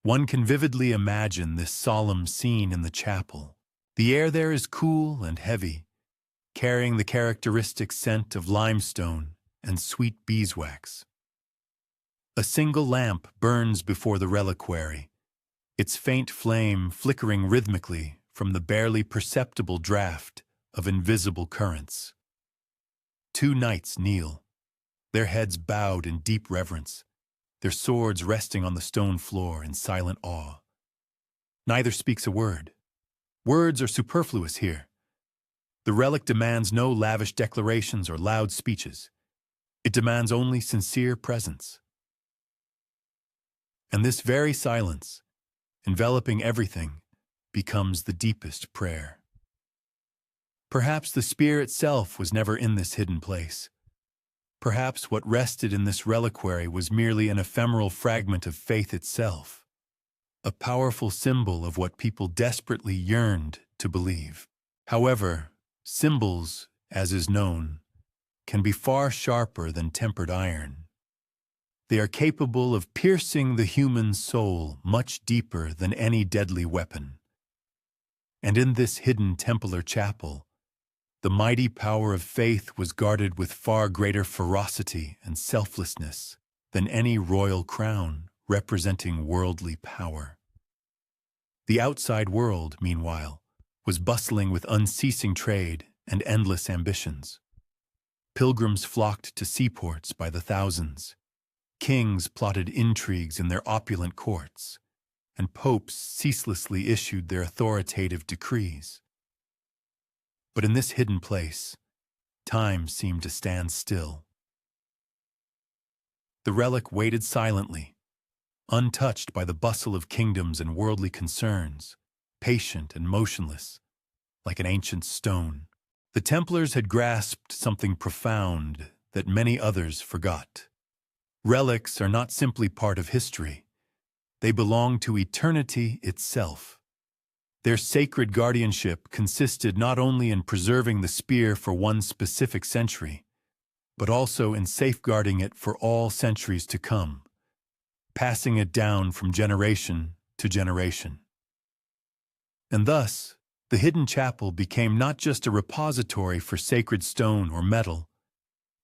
One can vividly imagine this solemn scene in the chapel. The air there is cool and heavy, carrying the characteristic scent of limestone and sweet beeswax. A single lamp burns before the reliquary, its faint flame flickering rhythmically from the barely perceptible draft of invisible currents. Two knights kneel, their heads bowed in deep reverence, their swords resting on the stone floor in silent awe. Neither speaks a word. Words are superfluous here. The relic demands no lavish declarations or loud speeches. It demands only sincere presence. And this very silence, enveloping everything, becomes the deepest prayer. Perhaps the spear itself was never in this hidden place. Perhaps what rested in this reliquary was merely an ephemeral fragment of faith itself, a powerful symbol of what people desperately yearned to believe. However, symbols, as is known, can be far sharper than tempered iron. They are capable of piercing the human soul much deeper than any deadly weapon. And in this hidden Templar chapel, the mighty power of faith was guarded with far greater ferocity and selflessness than any royal crown representing worldly power. The outside world, meanwhile, was bustling with unceasing trade and endless ambitions. Pilgrims flocked to seaports by the thousands. Kings plotted intrigues in their opulent courts, and popes ceaselessly issued their authoritative decrees. But in this hidden place, time seemed to stand still. The relic waited silently, untouched by the bustle of kingdoms and worldly concerns, patient and motionless, like an ancient stone. The Templars had grasped something profound that many others forgot. Relics are not simply part of history. They belong to eternity itself. Their sacred guardianship consisted not only in preserving the spear for one specific century, but also in safeguarding it for all centuries to come, passing it down from generation to generation. And thus, the hidden chapel became not just a repository for sacred stone or metal,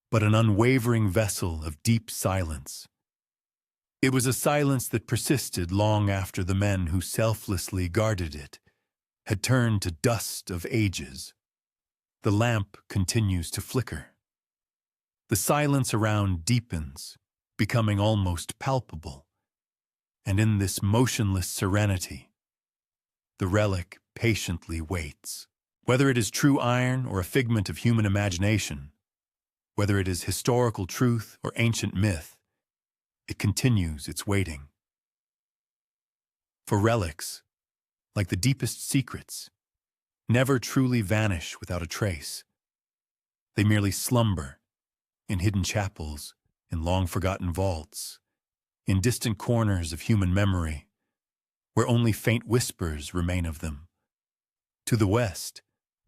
but an unwavering vessel of deep silence. It was a silence that persisted long after the men who selflessly guarded it had turned to dust of ages. The lamp continues to flicker. The silence around deepens, becoming almost palpable. And in this motionless serenity, the relic patiently waits. Whether it is true iron or a figment of human imagination, whether it is historical truth or ancient myth, it continues its waiting. For relics, like the deepest secrets, never truly vanish without a trace. They merely slumber in hidden chapels, in long-forgotten vaults, in distant corners of human memory, where only faint whispers remain of them. To the west,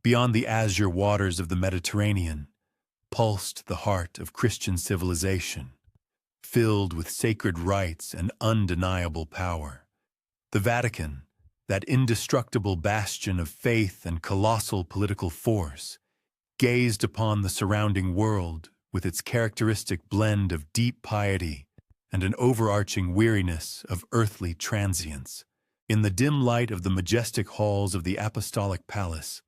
beyond the azure waters of the Mediterranean, pulsed the heart of Christian civilization, filled with sacred rites and undeniable power. The Vatican, that indestructible bastion of faith and colossal political force, gazed upon the surrounding world with its characteristic blend of deep piety and an overarching weariness of earthly transience. In the dim light of the majestic halls of the Apostolic Palace,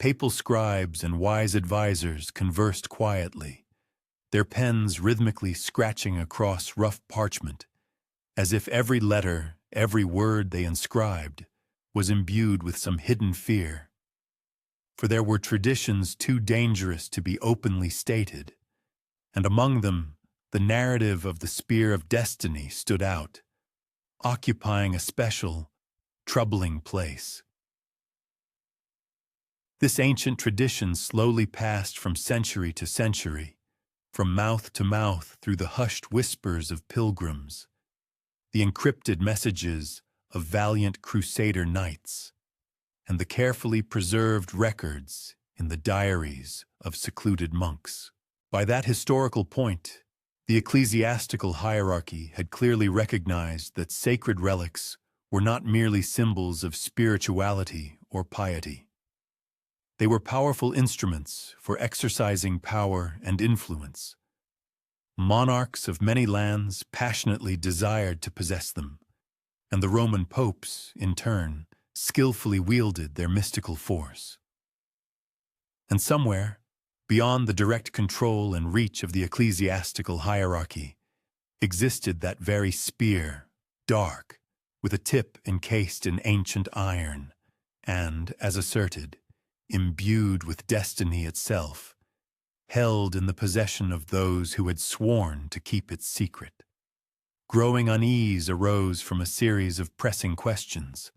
papal scribes and wise advisors conversed quietly, their pens rhythmically scratching across rough parchment, as if every letter, every word they inscribed, was imbued with some hidden fear. For there were traditions too dangerous to be openly stated, and among them the narrative of the Spear of Destiny stood out, occupying a special, troubling place. This ancient tradition slowly passed from century to century, from mouth to mouth through the hushed whispers of pilgrims, the encrypted messages of valiant crusader knights, and the carefully preserved records in the diaries of secluded monks. By that historical point, the ecclesiastical hierarchy had clearly recognized that sacred relics were not merely symbols of spirituality or piety. They were powerful instruments for exercising power and influence. Monarchs of many lands passionately desired to possess them, and the Roman popes, in turn, skillfully wielded their mystical force. And somewhere, beyond the direct control and reach of the ecclesiastical hierarchy, existed that very spear, dark, with a tip encased in ancient iron, and, as asserted, imbued with destiny itself, held in the possession of those who had sworn to keep it secret. Growing unease arose from a series of pressing questions.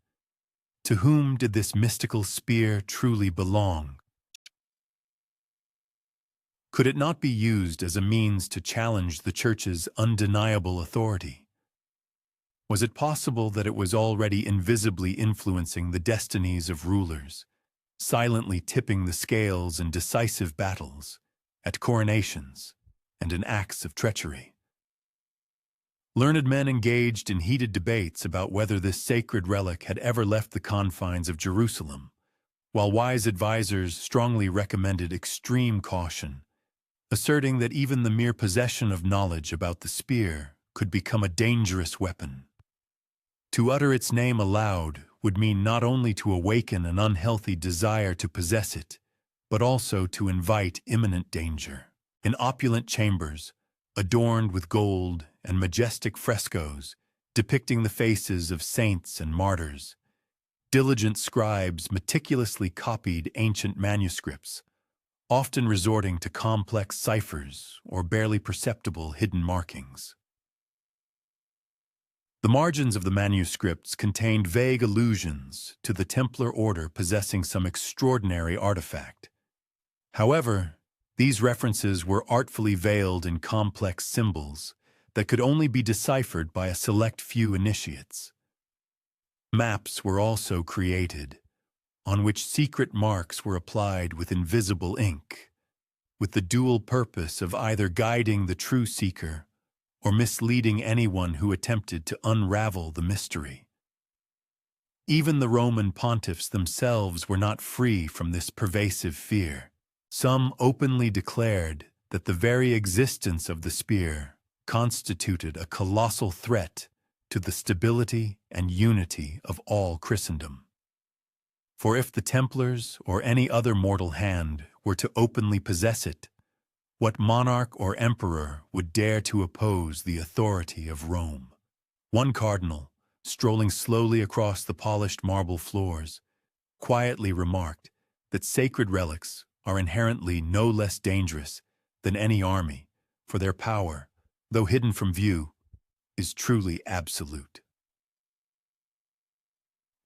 To whom did this mystical spear truly belong? Could it not be used as a means to challenge the Church's undeniable authority? Was it possible that it was already invisibly influencing the destinies of rulers, silently tipping the scales in decisive battles, at coronations, and in acts of treachery? Learned men engaged in heated debates about whether this sacred relic had ever left the confines of Jerusalem, while wise advisors strongly recommended extreme caution, asserting that even the mere possession of knowledge about the spear could become a dangerous weapon. To utter its name aloud would mean not only to awaken an unhealthy desire to possess it, but also to invite imminent danger. In opulent chambers, adorned with gold and majestic frescoes depicting the faces of saints and martyrs, diligent scribes meticulously copied ancient manuscripts, often resorting to complex ciphers or barely perceptible hidden markings. The margins of the manuscripts contained vague allusions to the Templar order possessing some extraordinary artifact. However, these references were artfully veiled in complex symbols that could only be deciphered by a select few initiates. Maps were also created, on which secret marks were applied with invisible ink, with the dual purpose of either guiding the true seeker or misleading anyone who attempted to unravel the mystery. Even the Roman pontiffs themselves were not free from this pervasive fear. Some openly declared that the very existence of the spear constituted a colossal threat to the stability and unity of all Christendom. For if the Templars or any other mortal hand were to openly possess it, what monarch or emperor would dare to oppose the authority of Rome? One cardinal, strolling slowly across the polished marble floors, quietly remarked that sacred relics are inherently no less dangerous than any army, for their power, though hidden from view, is truly absolute.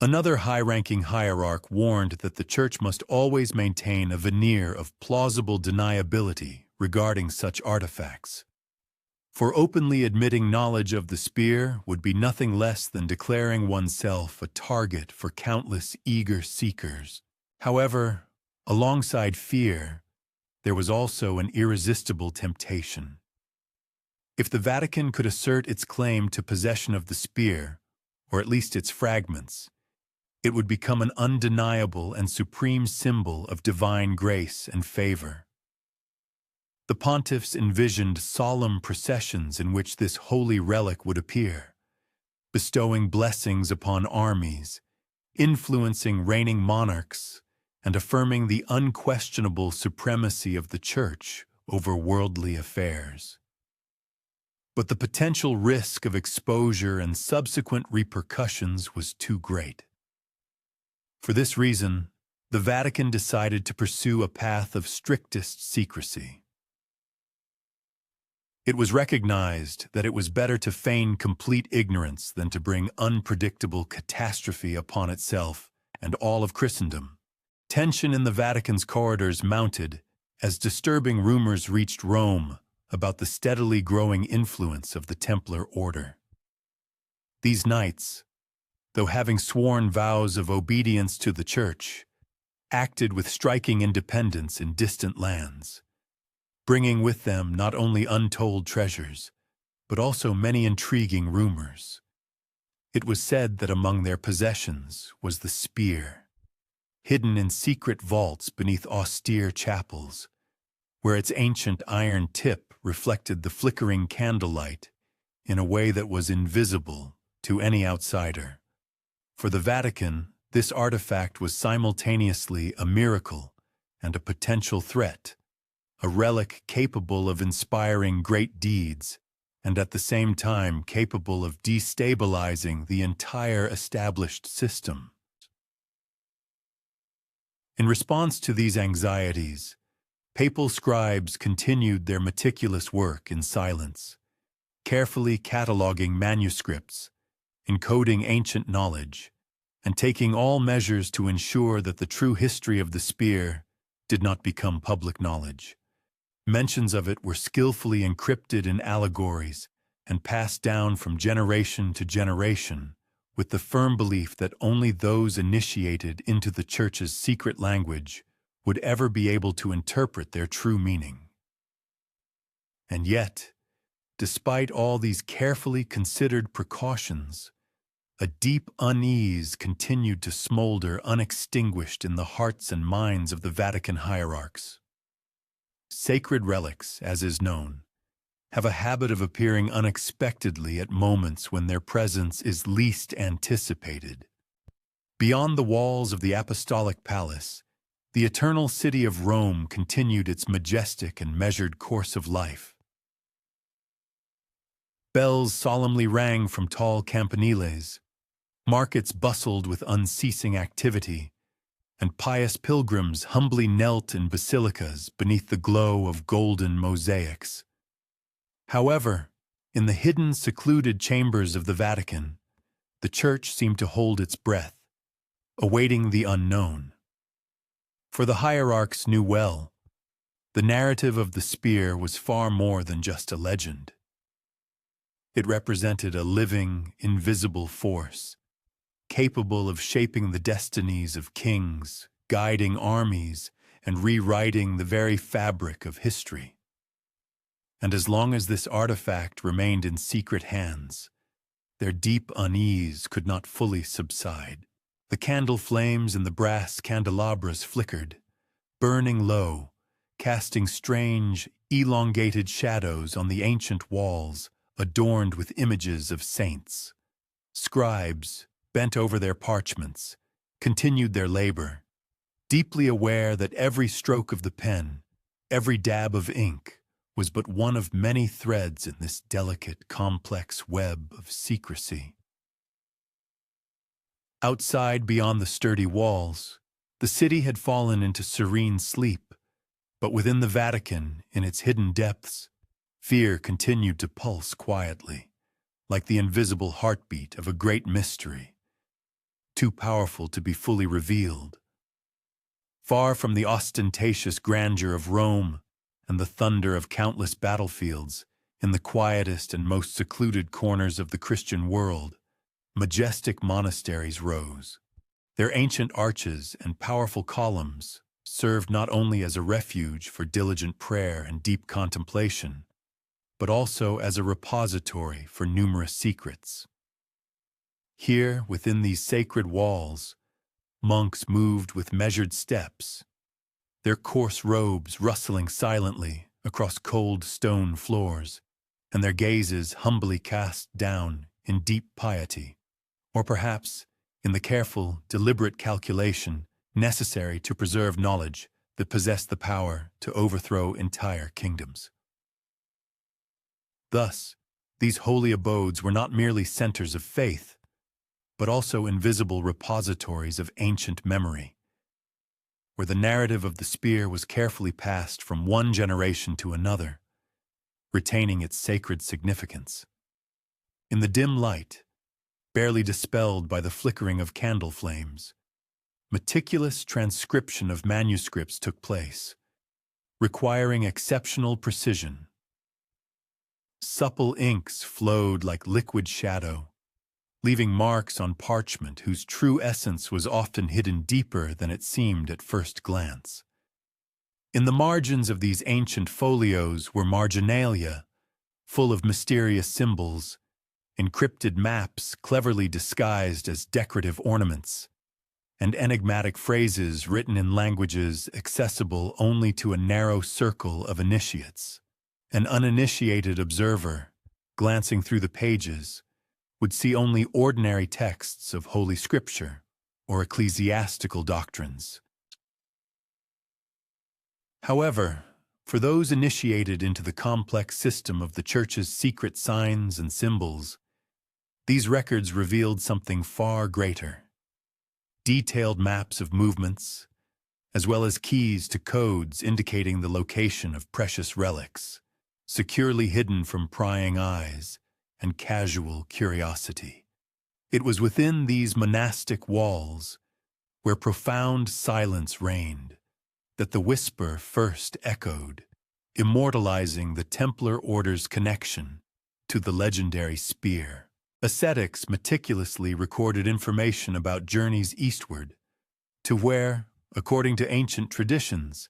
Another high-ranking hierarch warned that the Church must always maintain a veneer of plausible deniability regarding such artifacts. For openly admitting knowledge of the spear would be nothing less than declaring oneself a target for countless eager seekers. However, alongside fear, there was also an irresistible temptation. If the Vatican could assert its claim to possession of the spear, or at least its fragments, it would become an undeniable and supreme symbol of divine grace and favor. The pontiffs envisioned solemn processions in which this holy relic would appear, bestowing blessings upon armies, influencing reigning monarchs, and affirming the unquestionable supremacy of the Church over worldly affairs. But the potential risk of exposure and subsequent repercussions was too great. For this reason, the Vatican decided to pursue a path of strictest secrecy. It was recognized that it was better to feign complete ignorance than to bring unpredictable catastrophe upon itself and all of Christendom. Tension in the Vatican's corridors mounted as disturbing rumors reached Rome about the steadily growing influence of the Templar order. These knights, though having sworn vows of obedience to the Church, acted with striking independence in distant lands, bringing with them not only untold treasures, but also many intriguing rumors. It was said that among their possessions was the spear, hidden in secret vaults beneath austere chapels, where its ancient iron tip reflected the flickering candlelight in a way that was invisible to any outsider. For the Vatican, this artifact was simultaneously a miracle and a potential threat, a relic capable of inspiring great deeds and at the same time capable of destabilizing the entire established system. In response to these anxieties, papal scribes continued their meticulous work in silence, carefully cataloging manuscripts, encoding ancient knowledge, and taking all measures to ensure that the true history of the spear did not become public knowledge. Mentions of it were skillfully encrypted in allegories and passed down from generation to generation, with the firm belief that only those initiated into the Church's secret language would ever be able to interpret their true meaning. And yet, despite all these carefully considered precautions, a deep unease continued to smolder unextinguished in the hearts and minds of the Vatican hierarchs. Sacred relics, as is known, have a habit of appearing unexpectedly at moments when their presence is least anticipated. Beyond the walls of the Apostolic Palace, the eternal city of Rome continued its majestic and measured course of life. Bells solemnly rang from tall campaniles, markets bustled with unceasing activity, and pious pilgrims humbly knelt in basilicas beneath the glow of golden mosaics. However, in the hidden, secluded chambers of the Vatican, the Church seemed to hold its breath, awaiting the unknown. For the hierarchs knew well, the narrative of the spear was far more than just a legend. It represented a living, invisible force, capable of shaping the destinies of kings, guiding armies, and rewriting the very fabric of history. And as long as this artifact remained in secret hands, their deep unease could not fully subside. The candle flames in the brass candelabras flickered, burning low, casting strange, elongated shadows on the ancient walls adorned with images of saints. Scribes, bent over their parchments, continued their labor, deeply aware that every stroke of the pen, every dab of ink, was but one of many threads in this delicate, complex web of secrecy. Outside, beyond the sturdy walls, the city had fallen into serene sleep, but within the Vatican, in its hidden depths, fear continued to pulse quietly, like the invisible heartbeat of a great mystery, too powerful to be fully revealed. Far from the ostentatious grandeur of Rome and the thunder of countless battlefields, in the quietest and most secluded corners of the Christian world, majestic monasteries rose. Their ancient arches and powerful columns served not only as a refuge for diligent prayer and deep contemplation, but also as a repository for numerous secrets. Here, within these sacred walls, monks moved with measured steps, their coarse robes rustling silently across cold stone floors, and their gazes humbly cast down in deep piety, or perhaps in the careful, deliberate calculation necessary to preserve knowledge that possessed the power to overthrow entire kingdoms. Thus, these holy abodes were not merely centers of faith, but also invisible repositories of ancient memory, where the narrative of the spear was carefully passed from one generation to another, retaining its sacred significance. In the dim light, barely dispelled by the flickering of candle flames, meticulous transcription of manuscripts took place, requiring exceptional precision. Supple inks flowed like liquid shadow, leaving marks on parchment whose true essence was often hidden deeper than it seemed at first glance. In the margins of these ancient folios were marginalia, full of mysterious symbols, encrypted maps cleverly disguised as decorative ornaments, and enigmatic phrases written in languages accessible only to a narrow circle of initiates. An uninitiated observer, glancing through the pages, would see only ordinary texts of Holy Scripture or ecclesiastical doctrines. However, for those initiated into the complex system of the Church's secret signs and symbols, these records revealed something far greater. Detailed maps of movements, as well as keys to codes indicating the location of precious relics, securely hidden from prying eyes and casual curiosity. It was within these monastic walls, where profound silence reigned, that the whisper first echoed, immortalizing the Templar order's connection to the legendary spear. Ascetics meticulously recorded information about journeys eastward, to where, according to ancient traditions,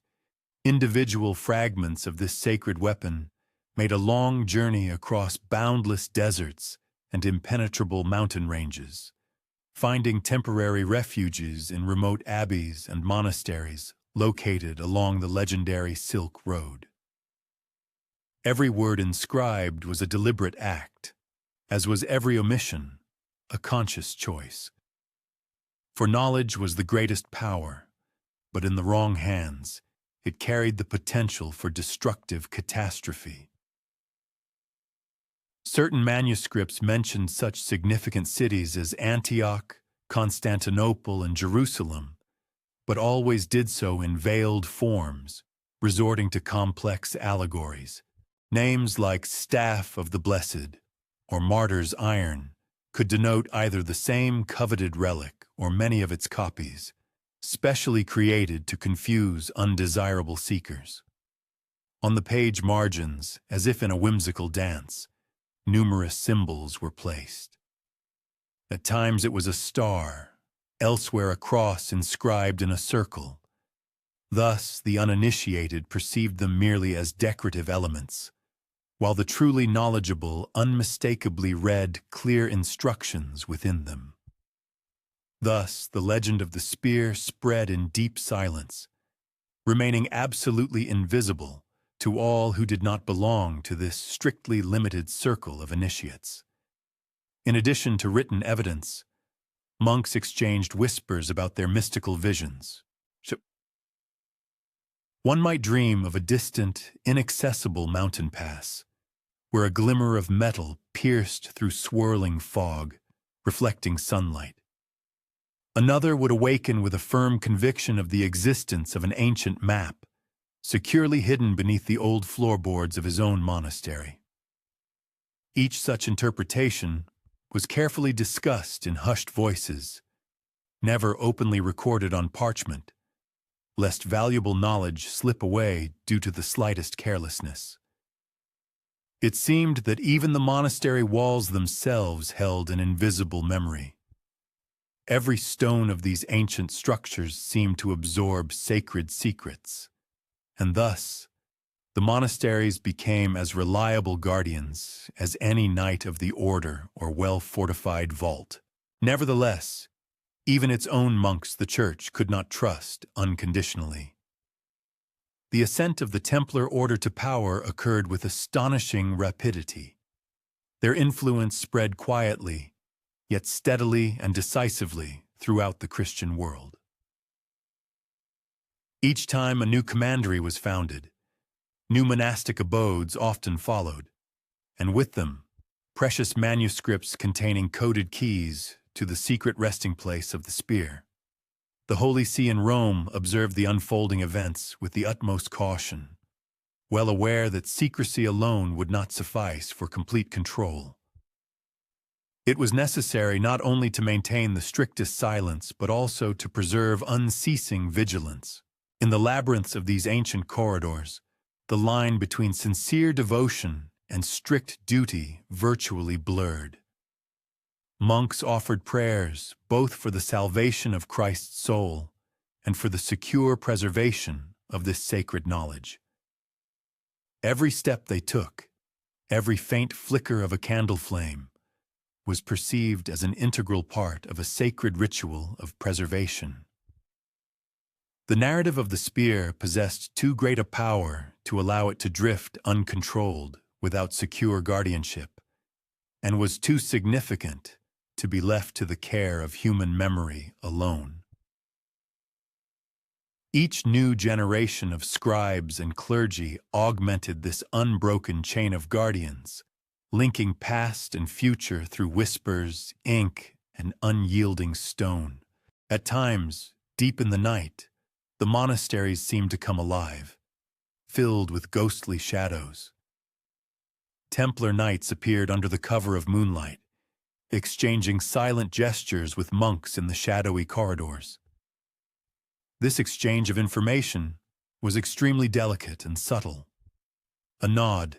individual fragments of this sacred weapon made a long journey across boundless deserts and impenetrable mountain ranges, finding temporary refuges in remote abbeys and monasteries located along the legendary Silk Road. Every word inscribed was a deliberate act, as was every omission a conscious choice. For knowledge was the greatest power, but in the wrong hands, it carried the potential for destructive catastrophe. Certain manuscripts mentioned such significant cities as Antioch, Constantinople, and Jerusalem, but always did so in veiled forms, resorting to complex allegories. Names like Staff of the Blessed or Martyr's Iron could denote either the same coveted relic or many of its copies, specially created to confuse undesirable seekers. On the page margins, as if in a whimsical dance, numerous symbols were placed. At times it was a star, elsewhere a cross inscribed in a circle. Thus, the uninitiated perceived them merely as decorative elements, while the truly knowledgeable unmistakably read clear instructions within them. Thus, the legend of the spear spread in deep silence, remaining absolutely invisible to all who did not belong to this strictly limited circle of initiates. In addition to written evidence, monks exchanged whispers about their mystical visions. One might dream of a distant, inaccessible mountain pass, where a glimmer of metal pierced through swirling fog, reflecting sunlight. Another would awaken with a firm conviction of the existence of an ancient map, securely hidden beneath the old floorboards of his own monastery. Each such interpretation was carefully discussed in hushed voices, never openly recorded on parchment, lest valuable knowledge slip away due to the slightest carelessness. It seemed that even the monastery walls themselves held an invisible memory. Every stone of these ancient structures seemed to absorb sacred secrets, and thus the monasteries became as reliable guardians as any knight of the order or well-fortified vault. Nevertheless, even its own monks the Church could not trust unconditionally. The ascent of the Templar order to power occurred with astonishing rapidity. Their influence spread quietly, yet steadily and decisively throughout the Christian world. Each time a new commandery was founded, new monastic abodes often followed, and with them, precious manuscripts containing coded keys to the secret resting place of the spear. The Holy See in Rome observed the unfolding events with the utmost caution, well aware that secrecy alone would not suffice for complete control. It was necessary not only to maintain the strictest silence, but also to preserve unceasing vigilance. In the labyrinths of these ancient corridors, the line between sincere devotion and strict duty virtually blurred. Monks offered prayers both for the salvation of Christ's soul and for the secure preservation of this sacred knowledge. Every step they took, every faint flicker of a candle flame, was perceived as an integral part of a sacred ritual of preservation. The narrative of the spear possessed too great a power to allow it to drift uncontrolled without secure guardianship, and was too significant to be left to the care of human memory alone. Each new generation of scribes and clergy augmented this unbroken chain of guardians, linking past and future through whispers, ink, and unyielding stone. At times, deep in the night, the monasteries seemed to come alive, filled with ghostly shadows. Templar knights appeared under the cover of moonlight, exchanging silent gestures with monks in the shadowy corridors. This exchange of information was extremely delicate and subtle. A nod,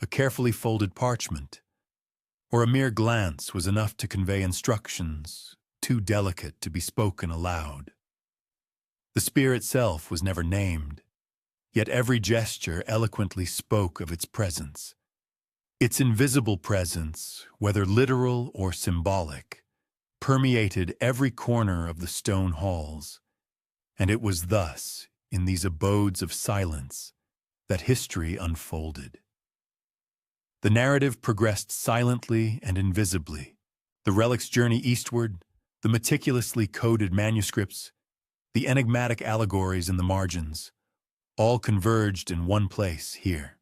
a carefully folded parchment, or a mere glance was enough to convey instructions too delicate to be spoken aloud. The spear itself was never named, yet every gesture eloquently spoke of its presence. Its invisible presence, whether literal or symbolic, permeated every corner of the stone halls, and it was thus, in these abodes of silence, that history unfolded. The narrative progressed silently and invisibly. The Relic's journey eastward, the meticulously coded manuscripts, the enigmatic allegories in the margins, all converged in one place here.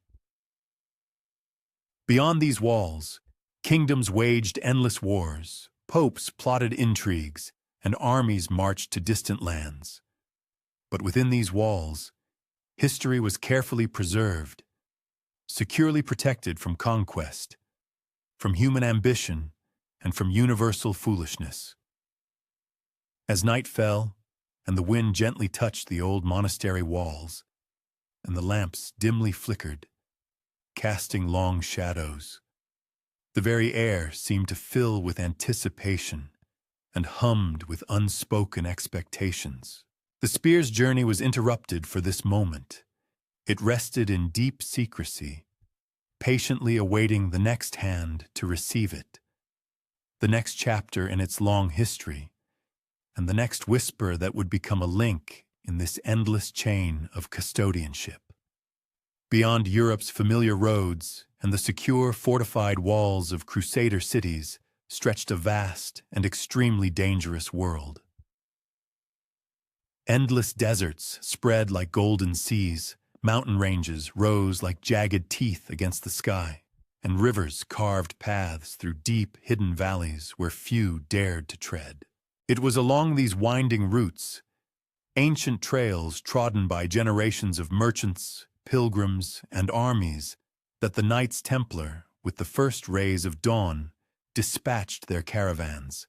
Beyond these walls, kingdoms waged endless wars, popes plotted intrigues, and armies marched to distant lands. But within these walls, history was carefully preserved, securely protected from conquest, from human ambition, and from universal foolishness. As night fell, and the wind gently touched the old monastery walls, and the lamps dimly flickered, casting long shadows, The very air seemed to fill with anticipation and hummed with unspoken expectations. The spear's journey was interrupted for this moment. It rested in deep secrecy, patiently awaiting the next hand to receive it, the next chapter in its long history, and the next whisper that would become a link in this endless chain of custodianship. Beyond Europe's familiar roads and the secure, fortified walls of Crusader cities stretched a vast and extremely dangerous world. Endless deserts spread like golden seas, mountain ranges rose like jagged teeth against the sky, and rivers carved paths through deep, hidden valleys where few dared to tread. It was along these winding routes, ancient trails trodden by generations of merchants, pilgrims, and armies, that the Knights Templar, with the first rays of dawn, dispatched their caravans,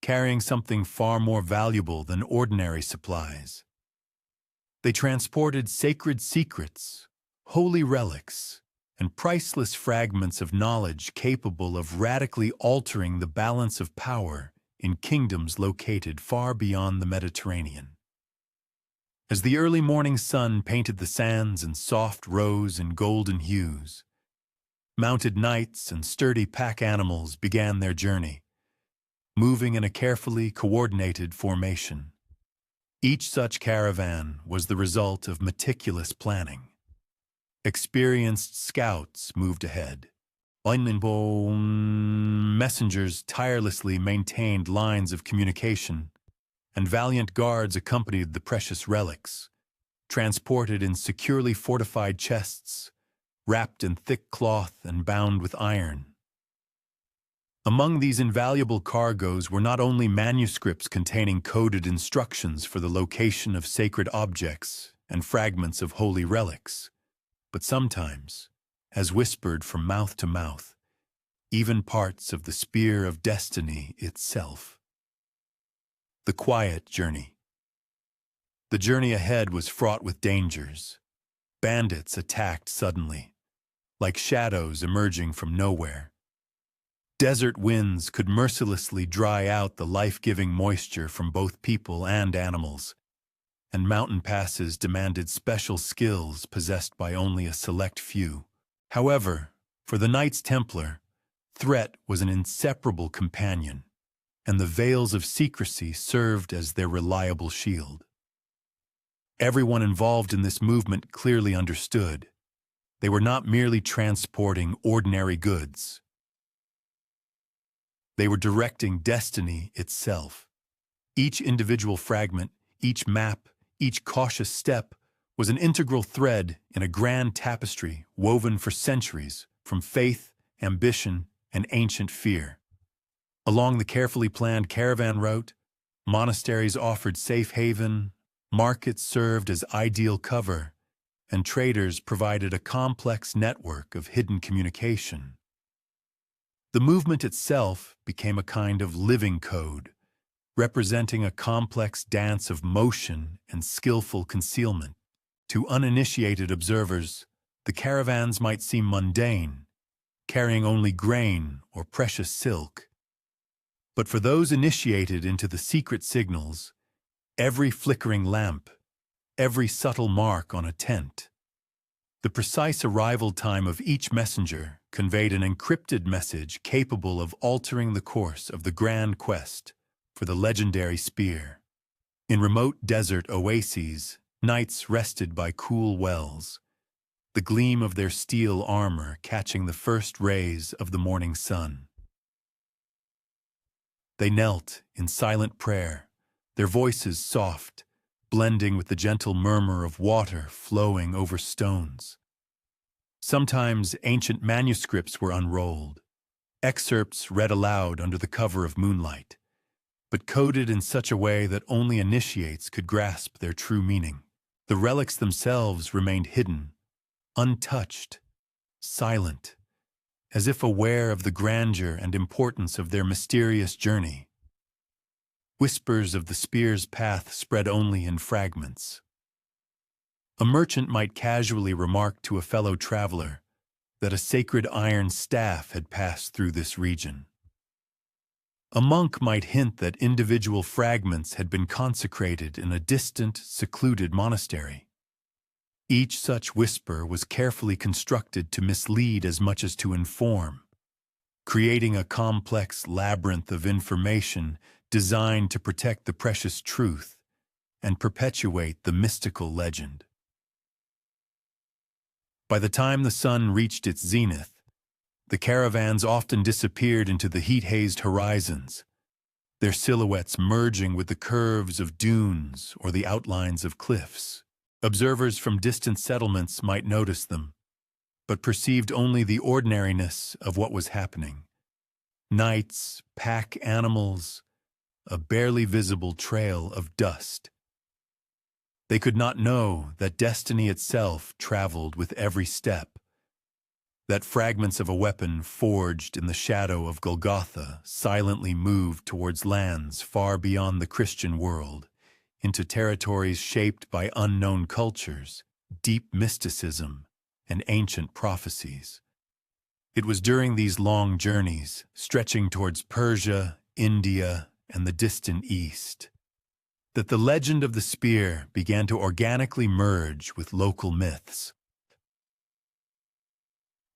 carrying something far more valuable than ordinary supplies. They transported sacred secrets, holy relics, and priceless fragments of knowledge capable of radically altering the balance of power in kingdoms located far beyond the Mediterranean. As the early morning sun painted the sands in soft rose and golden hues, mounted knights and sturdy pack animals began their journey, moving in a carefully coordinated formation. Each such caravan was the result of meticulous planning. Experienced scouts moved ahead. Messengers tirelessly maintained lines of communication, and valiant guards accompanied the precious relics, transported in securely fortified chests, wrapped in thick cloth and bound with iron. Among these invaluable cargoes were not only manuscripts containing coded instructions for the location of sacred objects and fragments of holy relics, but sometimes, as whispered from mouth to mouth, even parts of the spear of destiny itself. The quiet journey. The journey ahead was fraught with dangers. Bandits attacked suddenly, like shadows emerging from nowhere. Desert winds could mercilessly dry out the life-giving moisture from both people and animals, and mountain passes demanded special skills possessed by only a select few. However, for the Knights Templar, threat was an inseparable companion, and the veils of secrecy served as their reliable shield. Everyone involved in this movement clearly understood. They were not merely transporting ordinary goods. They were directing destiny itself. Each individual fragment, each map, each cautious step was an integral thread in a grand tapestry woven for centuries from faith, ambition, and ancient fear. Along the carefully planned caravan route, monasteries offered safe haven, markets served as ideal cover, and traders provided a complex network of hidden communication. The movement itself became a kind of living code, representing a complex dance of motion and skillful concealment. To uninitiated observers, the caravans might seem mundane, carrying only grain or precious silk. But for those initiated into the secret signals, every flickering lamp, every subtle mark on a tent, the precise arrival time of each messenger conveyed an encrypted message capable of altering the course of the grand quest for the legendary spear. In remote desert oases, knights rested by cool wells, the gleam of their steel armor catching the first rays of the morning sun. They knelt in silent prayer, their voices soft, blending with the gentle murmur of water flowing over stones. Sometimes ancient manuscripts were unrolled, excerpts read aloud under the cover of moonlight, but coded in such a way that only initiates could grasp their true meaning. The relics themselves remained hidden, untouched, silent, as if aware of the grandeur and importance of their mysterious journey. Whispers of the spear's path spread only in fragments. A merchant might casually remark to a fellow traveler that a sacred iron staff had passed through this region. A monk might hint that individual fragments had been consecrated in a distant, secluded monastery. Each such whisper was carefully constructed to mislead as much as to inform, creating a complex labyrinth of information designed to protect the precious truth and perpetuate the mystical legend. By the time the sun reached its zenith, the caravans often disappeared into the heat-hazed horizons, their silhouettes merging with the curves of dunes or the outlines of cliffs. Observers from distant settlements might notice them, but perceived only the ordinariness of what was happening. Knights, pack animals, a barely visible trail of dust. They could not know that destiny itself traveled with every step, that fragments of a weapon forged in the shadow of Golgotha silently moved towards lands far beyond the Christian world, into territories shaped by unknown cultures, deep mysticism, and ancient prophecies. It was during these long journeys, stretching towards Persia, India, and the distant East, that the legend of the spear began to organically merge with local myths.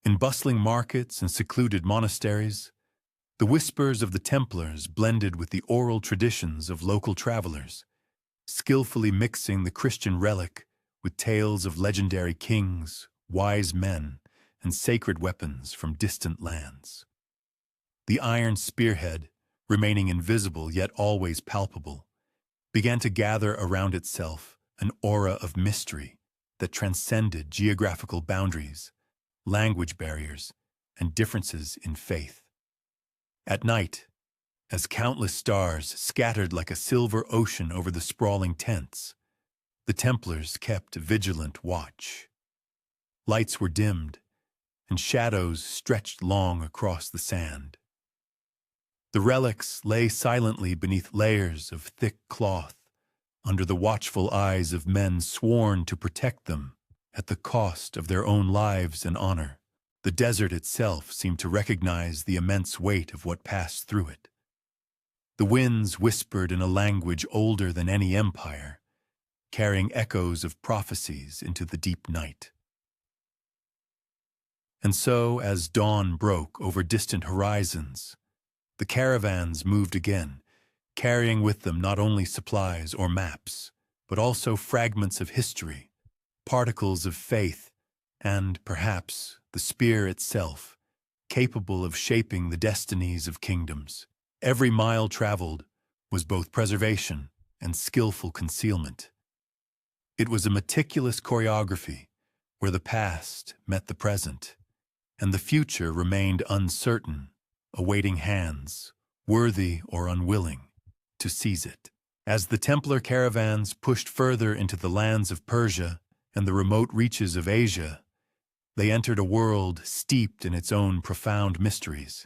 In bustling markets and secluded monasteries, the whispers of the Templars blended with the oral traditions of local travelers, skillfully mixing the Christian relic with tales of legendary kings, wise men, and sacred weapons from distant lands. The iron spearhead, remaining invisible yet always palpable, began to gather around itself an aura of mystery that transcended geographical boundaries, language barriers, and differences in faith. At night, as countless stars scattered like a silver ocean over the sprawling tents, the Templars kept vigilant watch. Lights were dimmed, and shadows stretched long across the sand. The relics lay silently beneath layers of thick cloth, under the watchful eyes of men sworn to protect them at the cost of their own lives and honor. The desert itself seemed to recognize the immense weight of what passed through it. The winds whispered in a language older than any empire, carrying echoes of prophecies into the deep night. And so, as dawn broke over distant horizons, the caravans moved again, carrying with them not only supplies or maps, but also fragments of history, particles of faith, and, perhaps, the spear itself, capable of shaping the destinies of kingdoms. Every mile traveled was both preservation and skillful concealment. It was a meticulous choreography where the past met the present, and the future remained uncertain, awaiting hands, worthy or unwilling, to seize it. As the Templar caravans pushed further into the lands of Persia and the remote reaches of Asia, they entered a world steeped in its own profound mysteries.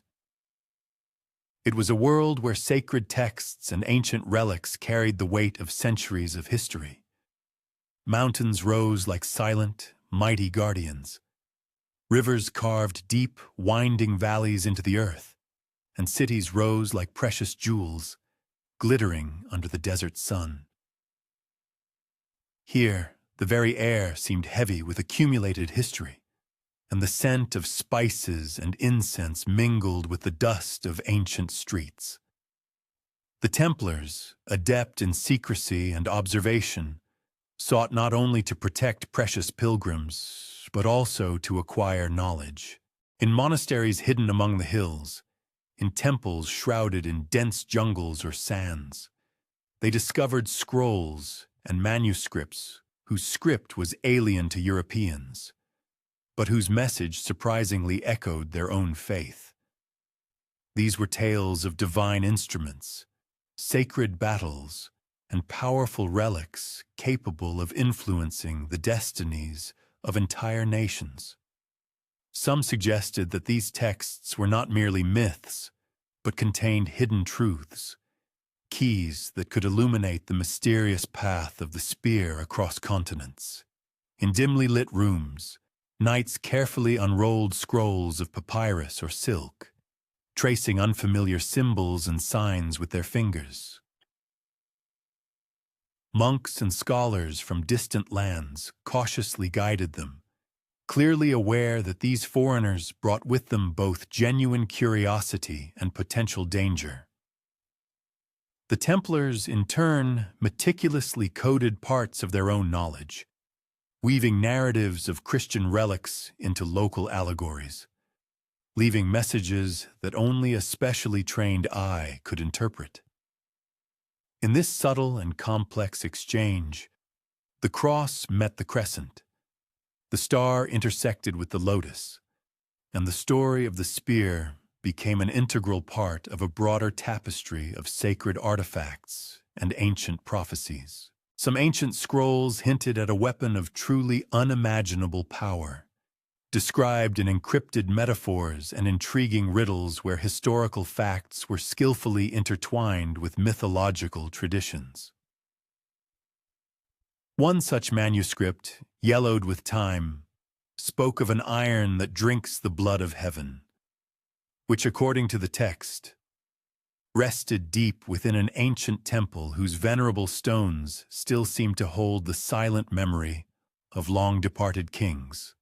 It was a world where sacred texts and ancient relics carried the weight of centuries of history. Mountains rose like silent, mighty guardians. Rivers carved deep, winding valleys into the earth, and cities rose like precious jewels, glittering under the desert sun. Here, the very air seemed heavy with accumulated history, and the scent of spices and incense mingled with the dust of ancient streets. The Templars, adept in secrecy and observation, sought not only to protect precious pilgrims, but also to acquire knowledge. In monasteries hidden among the hills, in temples shrouded in dense jungles or sands, they discovered scrolls and manuscripts whose script was alien to Europeans, but whose message surprisingly echoed their own faith. These were tales of divine instruments, sacred battles, and powerful relics capable of influencing the destinies of entire nations. Some suggested that these texts were not merely myths, but contained hidden truths, keys that could illuminate the mysterious path of the spear across continents. In dimly lit rooms, Knights carefully unrolled scrolls of papyrus or silk, tracing unfamiliar symbols and signs with their fingers. Monks and scholars from distant lands cautiously guided them, clearly aware that these foreigners brought with them both genuine curiosity and potential danger. The Templars, in turn, meticulously coded parts of their own knowledge, weaving narratives of Christian relics into local allegories, leaving messages that only a specially trained eye could interpret. In this subtle and complex exchange, the cross met the crescent, the star intersected with the lotus, and the story of the spear became an integral part of a broader tapestry of sacred artifacts and ancient prophecies. Some ancient scrolls hinted at a weapon of truly unimaginable power, described in encrypted metaphors and intriguing riddles where historical facts were skillfully intertwined with mythological traditions. One such manuscript, yellowed with time, spoke of an iron that drinks the blood of heaven, which, according to the text, rested deep within an ancient temple whose venerable stones still seemed to hold the silent memory of long-departed kings.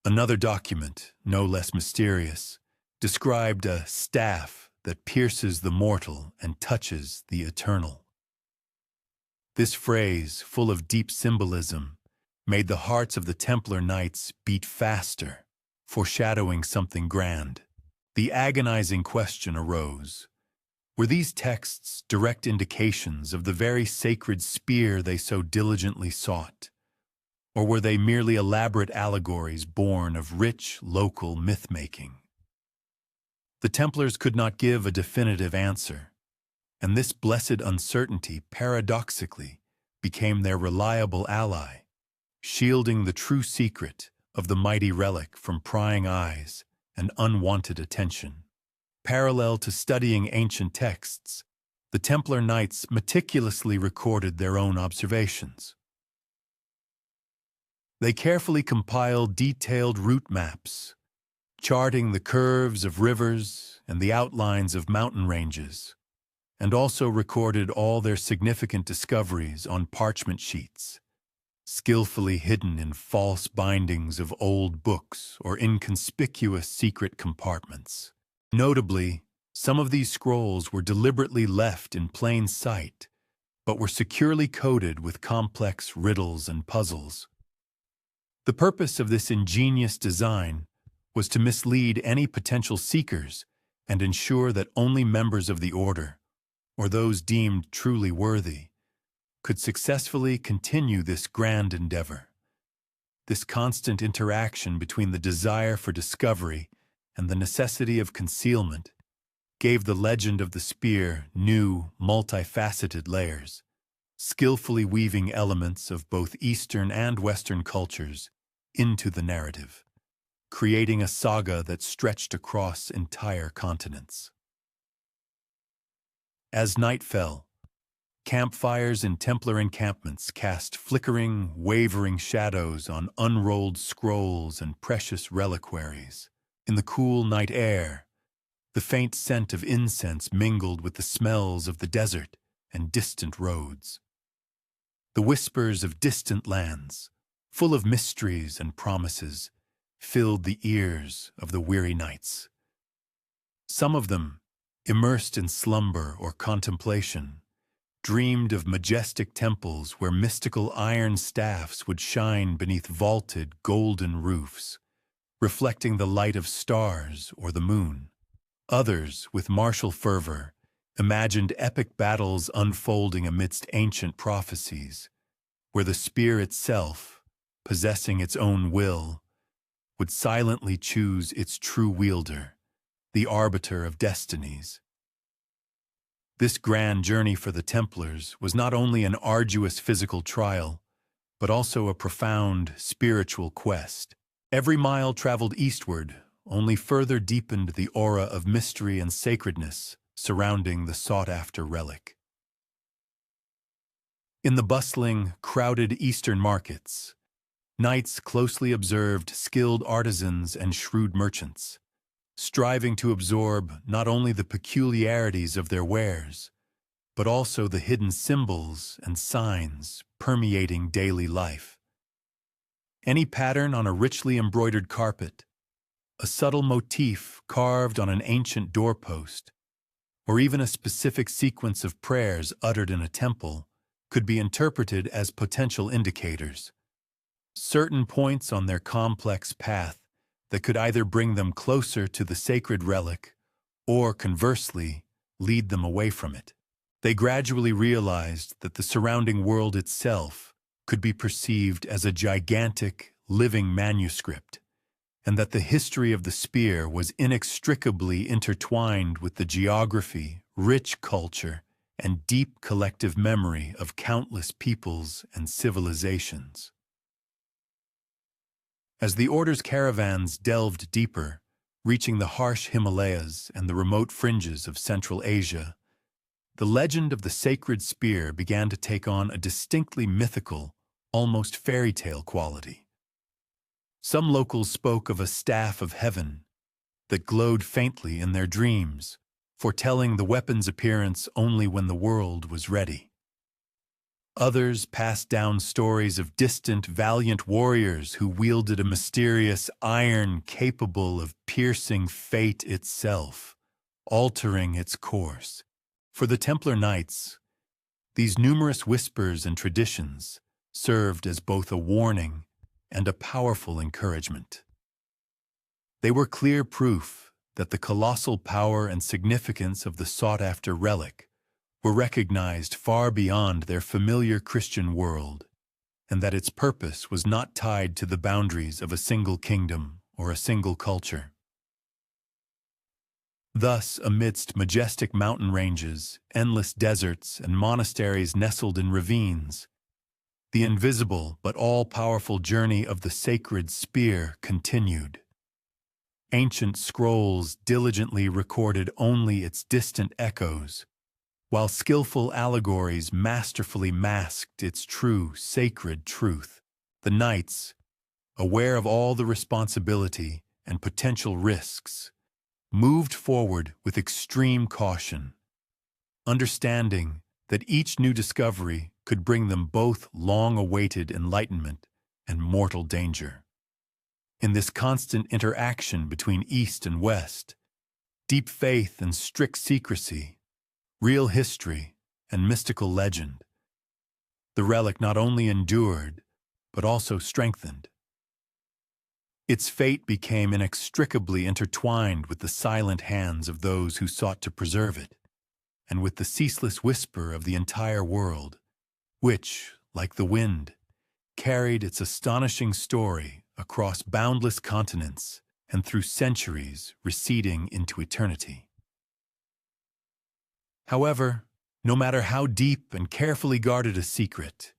Another document, no less mysterious, described a staff that pierces the mortal and touches the eternal. This phrase, full of deep symbolism, made the hearts of the Templar knights beat faster, foreshadowing something grand. The agonizing question arose: were these texts direct indications of the very sacred spear they so diligently sought? Or were they merely elaborate allegories born of rich local myth-making? The Templars could not give a definitive answer, and this blessed uncertainty paradoxically became their reliable ally, shielding the true secret of the mighty relic from prying eyes and unwanted attention. Parallel to studying ancient texts, the Templar Knights meticulously recorded their own observations. They carefully compiled detailed route maps, charting the curves of rivers and the outlines of mountain ranges, and also recorded all their significant discoveries on parchment sheets, skillfully hidden in false bindings of old books or inconspicuous secret compartments. Notably, some of these scrolls were deliberately left in plain sight, but were securely coded with complex riddles and puzzles. The purpose of this ingenious design was to mislead any potential seekers and ensure that only members of the order, or those deemed truly worthy, could successfully continue this grand endeavor. This constant interaction between the desire for discovery and the necessity of concealment gave the legend of the spear new, multifaceted layers, skillfully weaving elements of both Eastern and Western cultures into the narrative, creating a saga that stretched across entire continents. As night fell, campfires in Templar encampments cast flickering, wavering shadows on unrolled scrolls and precious reliquaries. In the cool night air, the faint scent of incense mingled with the smells of the desert and distant roads. The whispers of distant lands, full of mysteries and promises, filled the ears of the weary knights. Some of them, immersed in slumber or contemplation, dreamed of majestic temples where mystical iron staffs would shine beneath vaulted golden roofs, reflecting the light of stars or the moon. Others, with martial fervor, imagined epic battles unfolding amidst ancient prophecies, where the spear itself, possessing its own will, would silently choose its true wielder, the arbiter of destinies. This grand journey for the Templars was not only an arduous physical trial, but also a profound spiritual quest. Every mile traveled eastward only further deepened the aura of mystery and sacredness surrounding the sought-after relic. In the bustling, crowded eastern markets, Knights closely observed skilled artisans and shrewd merchants, striving to absorb not only the peculiarities of their wares, but also the hidden symbols and signs permeating daily life. Any pattern on a richly embroidered carpet, a subtle motif carved on an ancient doorpost, or even a specific sequence of prayers uttered in a temple could be interpreted as potential indicators, certain points on their complex path that could either bring them closer to the sacred relic or, conversely, lead them away from it. They gradually realized that the surrounding world itself could be perceived as a gigantic, living manuscript, and that the history of the spear was inextricably intertwined with the geography, rich culture, and deep collective memory of countless peoples and civilizations. As the Order's caravans delved deeper, reaching the harsh Himalayas and the remote fringes of Central Asia, the legend of the sacred spear began to take on a distinctly mythical, almost fairy tale quality. Some locals spoke of a staff of heaven that glowed faintly in their dreams, foretelling the weapon's appearance only when the world was ready. Others passed down stories of distant, valiant warriors who wielded a mysterious iron capable of piercing fate itself, altering its course. For the Templar Knights, these numerous whispers and traditions served as both a warning and a powerful encouragement. They were clear proof that the colossal power and significance of the sought-after relic were recognized far beyond their familiar Christian world, and that its purpose was not tied to the boundaries of a single kingdom or a single culture. Thus, amidst majestic mountain ranges, endless deserts, and monasteries nestled in ravines, the invisible but all-powerful journey of the sacred spear continued. Ancient scrolls diligently recorded only its distant echoes, while skillful allegories masterfully masked its true sacred truth. The knights, aware of all the responsibility and potential risks, moved forward with extreme caution, understanding that each new discovery could bring them both long-awaited enlightenment and mortal danger. In this constant interaction between East and West, deep faith and strict secrecy, real history and mystical legend, the relic not only endured, but also strengthened. Its fate became inextricably intertwined with the silent hands of those who sought to preserve it, and with the ceaseless whisper of the entire world, which, like the wind, carried its astonishing story across boundless continents and through centuries receding into eternity. However, no matter how deep and carefully guarded a secret,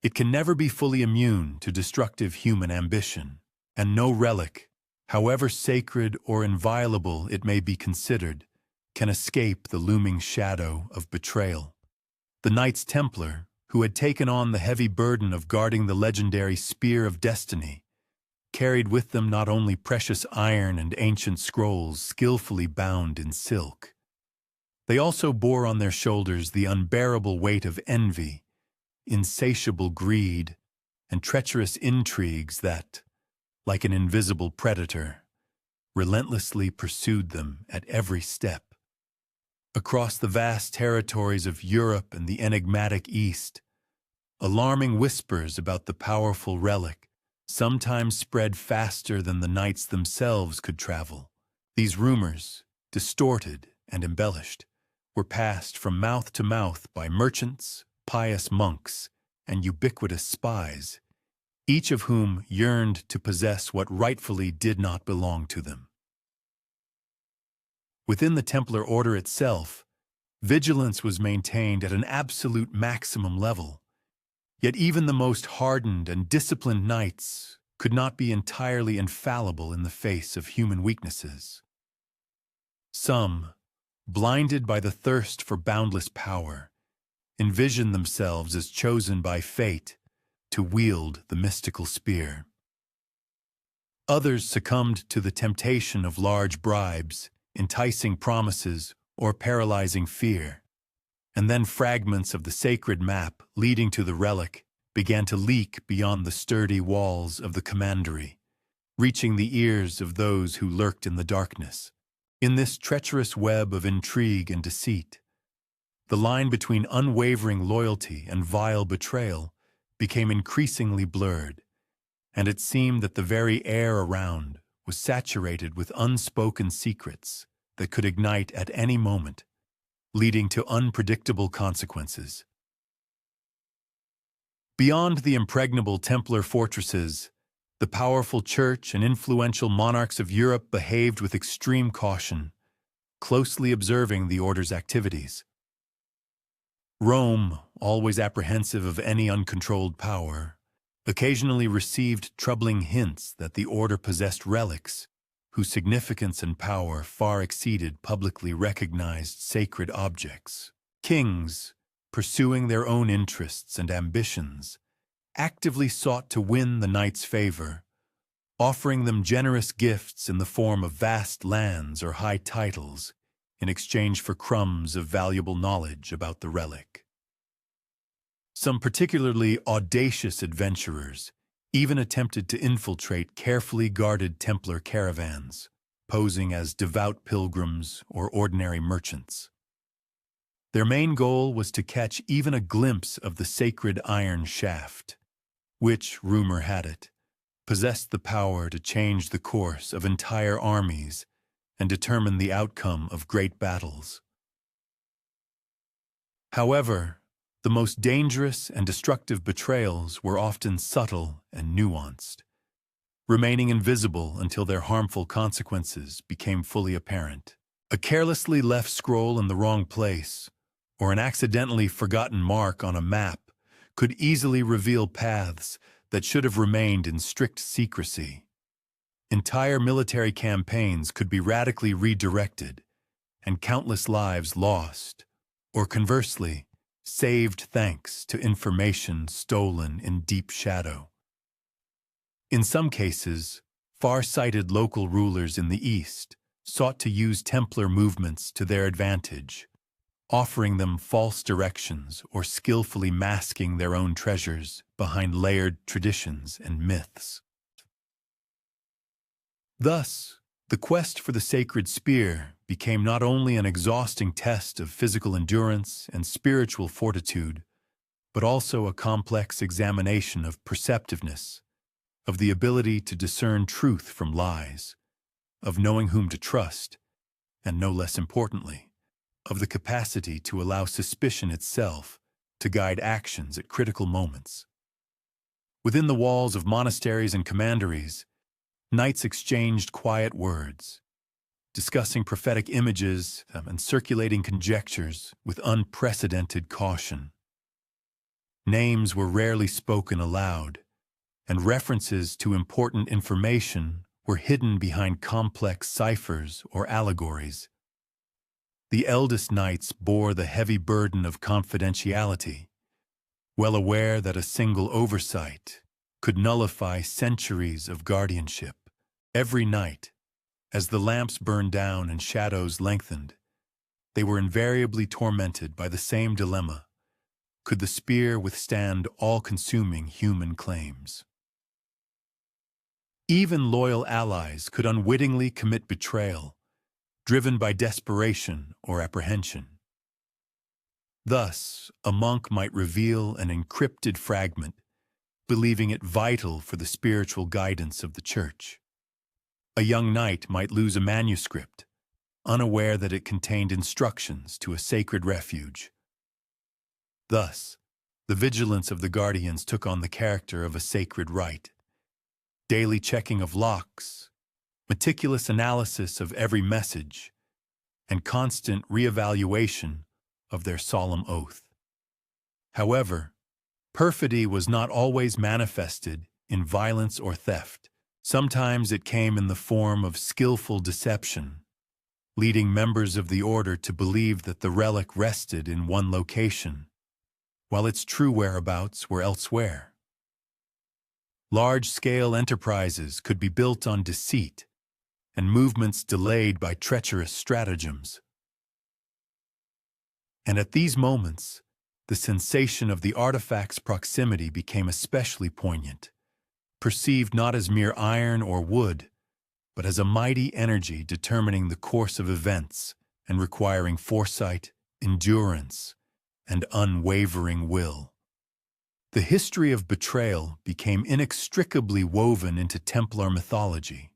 it can never be fully immune to destructive human ambition, and no relic, however sacred or inviolable it may be considered, can escape the looming shadow of betrayal. The Knights Templar, who had taken on the heavy burden of guarding the legendary Spear of Destiny, carried with them not only precious iron and ancient scrolls skillfully bound in silk. They also bore on their shoulders the unbearable weight of envy, insatiable greed, and treacherous intrigues that, like an invisible predator, relentlessly pursued them at every step. Across the vast territories of Europe and the enigmatic East, alarming whispers about the powerful relic sometimes spread faster than the knights themselves could travel. These rumors, distorted and embellished, were passed from mouth to mouth by merchants, pious monks, and ubiquitous spies, each of whom yearned to possess what rightfully did not belong to them. Within the Templar Order itself, vigilance was maintained at an absolute maximum level, yet even the most hardened and disciplined knights could not be entirely infallible in the face of human weaknesses. Some, blinded by the thirst for boundless power, envisioned themselves as chosen by fate, to wield the mystical spear. Others succumbed to the temptation of large bribes, enticing promises, or paralyzing fear. And then fragments of the sacred map leading to the relic began to leak beyond the sturdy walls of the commandery, reaching the ears of those who lurked in the darkness. In this treacherous web of intrigue and deceit, the line between unwavering loyalty and vile betrayal became increasingly blurred, and it seemed that the very air around was saturated with unspoken secrets that could ignite at any moment, leading to unpredictable consequences. Beyond the impregnable Templar fortresses, the powerful church and influential monarchs of Europe behaved with extreme caution, closely observing the order's activities. Rome, always apprehensive of any uncontrolled power, occasionally received troubling hints that the order possessed relics, whose significance and power far exceeded publicly recognized sacred objects. Kings, pursuing their own interests and ambitions, actively sought to win the knights' favor, offering them generous gifts in the form of vast lands or high titles in exchange for crumbs of valuable knowledge about the relic. Some particularly audacious adventurers even attempted to infiltrate carefully guarded Templar caravans, posing as devout pilgrims or ordinary merchants. Their main goal was to catch even a glimpse of the sacred iron shaft, which, rumor had it, possessed the power to change the course of entire armies and determine the outcome of great battles. However, the most dangerous and destructive betrayals were often subtle and nuanced, remaining invisible until their harmful consequences became fully apparent. A carelessly left scroll in the wrong place, or an accidentally forgotten mark on a map, could easily reveal paths that should have remained in strict secrecy. Entire military campaigns could be radically redirected, and countless lives lost, or conversely, saved thanks to information stolen in deep shadow. In some cases, far-sighted local rulers in the East sought to use Templar movements to their advantage, offering them false directions or skillfully masking their own treasures behind layered traditions and myths. Thus, the quest for the sacred spear became not only an exhausting test of physical endurance and spiritual fortitude, but also a complex examination of perceptiveness, of the ability to discern truth from lies, of knowing whom to trust, and no less importantly, of the capacity to allow suspicion itself to guide actions at critical moments. Within the walls of monasteries and commanderies, knights exchanged quiet words, discussing prophetic images and circulating conjectures with unprecedented caution. Names were rarely spoken aloud, and references to important information were hidden behind complex ciphers or allegories. The eldest knights bore the heavy burden of confidentiality, well aware that a single oversight could nullify centuries of guardianship. Every night, as the lamps burned down and shadows lengthened, they were invariably tormented by the same dilemma: could the spear withstand all-consuming human claims? Even loyal allies could unwittingly commit betrayal, driven by desperation or apprehension. Thus, a monk might reveal an encrypted fragment, believing it vital for the spiritual guidance of the Church. A young knight might lose a manuscript, unaware that it contained instructions to a sacred refuge. Thus, the vigilance of the guardians took on the character of a sacred rite: daily checking of locks, meticulous analysis of every message, and constant reevaluation of their solemn oath. However, perfidy was not always manifested in violence or theft. Sometimes it came in the form of skillful deception, leading members of the order to believe that the relic rested in one location, while its true whereabouts were elsewhere. Large-scale enterprises could be built on deceit, and movements delayed by treacherous stratagems. And at these moments, the sensation of the artifact's proximity became especially poignant, perceived not as mere iron or wood, but as a mighty energy determining the course of events and requiring foresight, endurance, and unwavering will. The history of betrayal became inextricably woven into Templar mythology.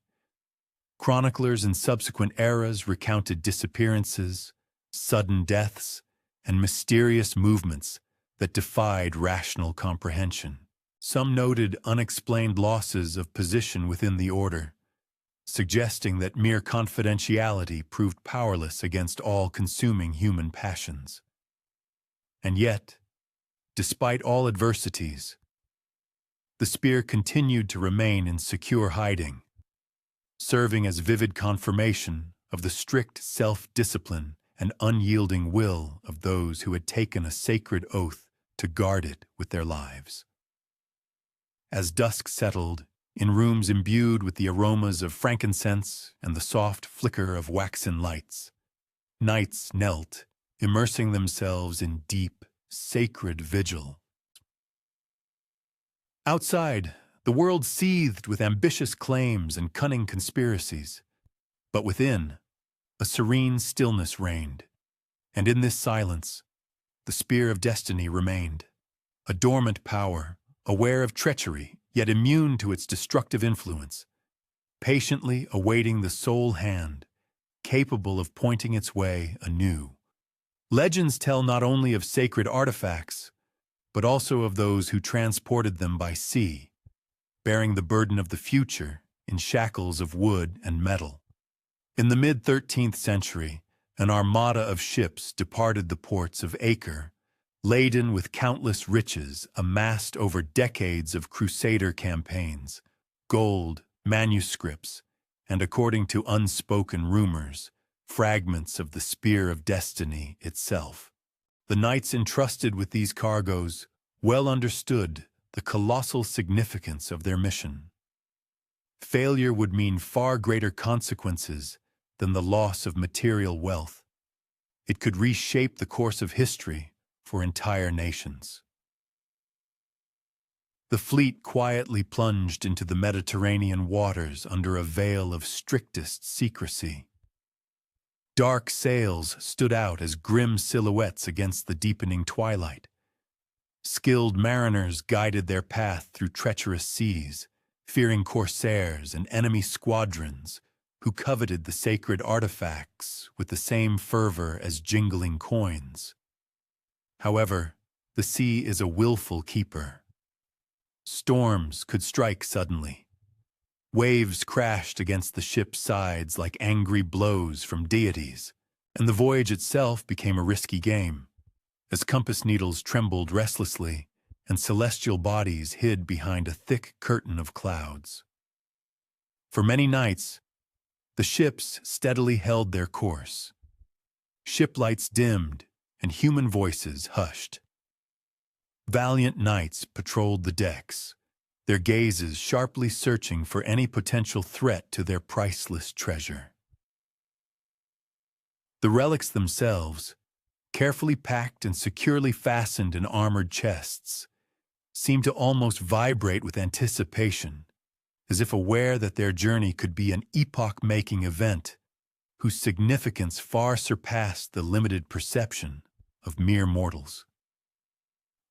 Chroniclers in subsequent eras recounted disappearances, sudden deaths, and mysterious movements that defied rational comprehension. Some noted unexplained losses of position within the order, suggesting that mere confidentiality proved powerless against all-consuming human passions. And yet, despite all adversities, the spear continued to remain in secure hiding, serving as vivid confirmation of the strict self-discipline and unyielding will of those who had taken a sacred oath to guard it with their lives. As dusk settled, in rooms imbued with the aromas of frankincense and the soft flicker of waxen lights, knights knelt, immersing themselves in deep, sacred vigil. Outside, the world seethed with ambitious claims and cunning conspiracies, but within, a serene stillness reigned, and in this silence, the spear of destiny remained, a dormant power, aware of treachery, yet immune to its destructive influence, patiently awaiting the sole hand, capable of pointing its way anew. Legends tell not only of sacred artifacts, but also of those who transported them by sea, bearing the burden of the future in shackles of wood and metal. In the mid-13th century, an armada of ships departed the ports of Acre, laden with countless riches amassed over decades of crusader campaigns, gold, manuscripts, and according to unspoken rumors, fragments of the spear of destiny itself. The knights entrusted with these cargoes well understood the colossal significance of their mission. Failure would mean far greater consequences than the loss of material wealth. It could reshape the course of history for entire nations. The fleet quietly plunged into the Mediterranean waters under a veil of strictest secrecy. Dark sails stood out as grim silhouettes against the deepening twilight. Skilled mariners guided their path through treacherous seas, fearing corsairs and enemy squadrons who coveted the sacred artifacts with the same fervor as jingling coins. However, the sea is a willful keeper. Storms could strike suddenly. Waves crashed against the ship's sides like angry blows from deities, and the voyage itself became a risky game, as compass needles trembled restlessly and celestial bodies hid behind a thick curtain of clouds. For many nights, the ships steadily held their course. Ship lights dimmed and human voices hushed. Valiant knights patrolled the decks, their gazes sharply searching for any potential threat to their priceless treasure. The relics themselves, carefully packed and securely fastened in armored chests, seemed to almost vibrate with anticipation, as if aware that their journey could be an epoch-making event whose significance far surpassed the limited perception of mere mortals.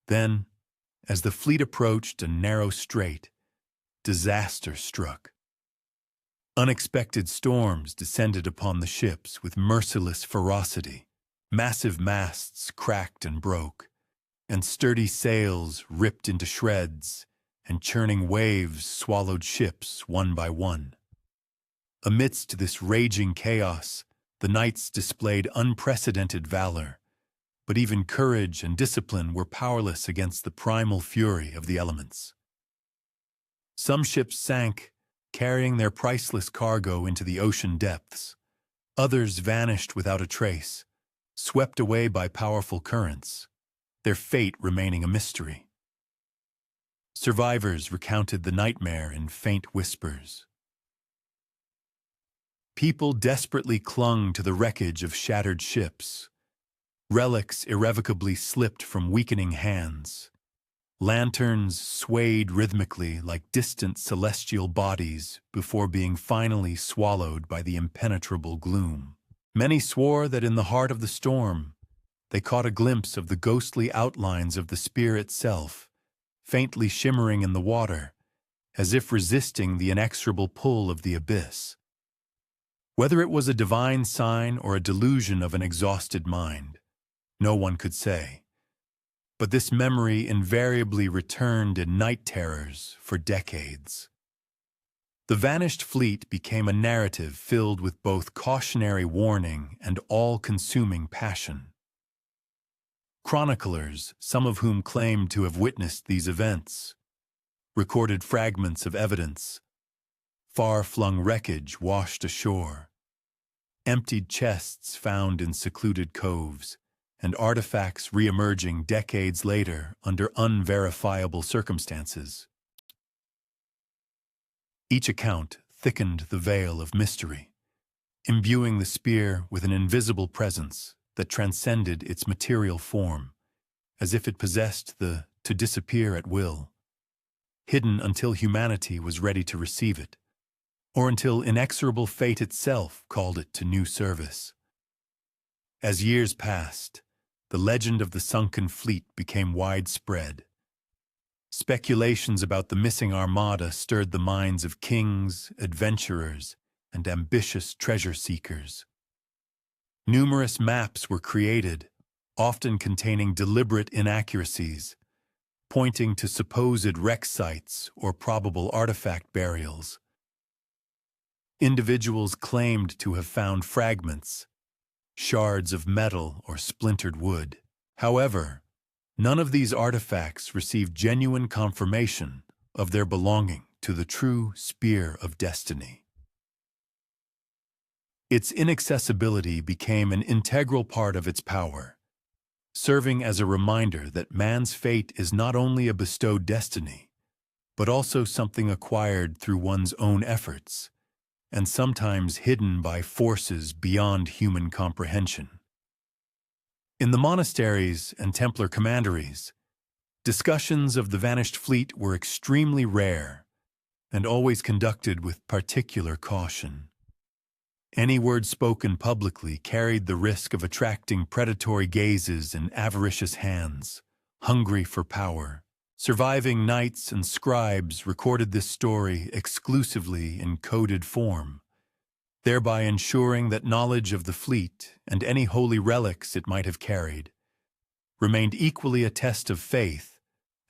Then, as the fleet approached a narrow strait, disaster struck. Unexpected storms descended upon the ships with merciless ferocity. Massive masts cracked and broke, and sturdy sails ripped into shreds, and churning waves swallowed ships one by one. Amidst this raging chaos, the knights displayed unprecedented valor, but even courage and discipline were powerless against the primal fury of the elements. Some ships sank, carrying their priceless cargo into the ocean depths. Others vanished without a trace, swept away by powerful currents, their fate remaining a mystery. Survivors recounted the nightmare in faint whispers. People desperately clung to the wreckage of shattered ships. Relics irrevocably slipped from weakening hands. Lanterns swayed rhythmically like distant celestial bodies before being finally swallowed by the impenetrable gloom. Many swore that in the heart of the storm, they caught a glimpse of the ghostly outlines of the spear itself, faintly shimmering in the water, as if resisting the inexorable pull of the abyss. Whether it was a divine sign or a delusion of an exhausted mind, no one could say. But this memory invariably returned in night terrors for decades. The vanished fleet became a narrative filled with both cautionary warning and all-consuming passion. Chroniclers, some of whom claimed to have witnessed these events, recorded fragments of evidence, far-flung wreckage washed ashore, emptied chests found in secluded coves, and artifacts re-emerging decades later under unverifiable circumstances. Each account thickened the veil of mystery, imbuing the spear with an invisible presence that transcended its material form, as if it possessed the to disappear at will, hidden until humanity was ready to receive it, or until inexorable fate itself called it to new service. As years passed, the legend of the sunken fleet became widespread. Speculations about the missing armada stirred the minds of kings, adventurers, and ambitious treasure seekers. Numerous maps were created, often containing deliberate inaccuracies, pointing to supposed wreck sites or probable artifact burials. Individuals claimed to have found fragments, shards of metal or splintered wood. However, none of these artifacts received genuine confirmation of their belonging to the true spear of destiny. Its inaccessibility became an integral part of its power, serving as a reminder that man's fate is not only a bestowed destiny, but also something acquired through one's own efforts, and sometimes hidden by forces beyond human comprehension. In the monasteries and Templar commanderies, discussions of the vanished fleet were extremely rare and always conducted with particular caution. Any word spoken publicly carried the risk of attracting predatory gazes and avaricious hands, hungry for power. Surviving knights and scribes recorded this story exclusively in coded form, thereby ensuring that knowledge of the fleet and any holy relics it might have carried remained equally a test of faith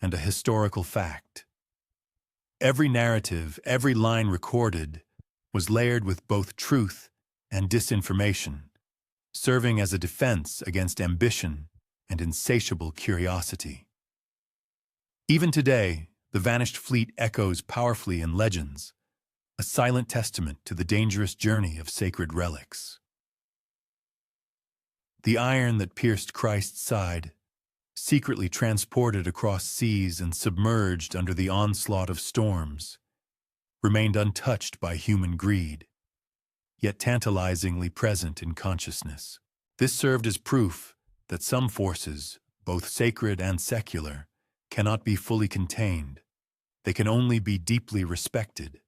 and a historical fact. Every narrative, every line recorded, was layered with both truth and disinformation, serving as a defense against ambition and insatiable curiosity. Even today, the vanished fleet echoes powerfully in legends, a silent testament to the dangerous journey of sacred relics. The iron that pierced Christ's side, secretly transported across seas and submerged under the onslaught of storms, remained untouched by human greed, yet tantalizingly present in consciousness. This served as proof that some forces, both sacred and secular, cannot be fully contained. They can only be deeply respected.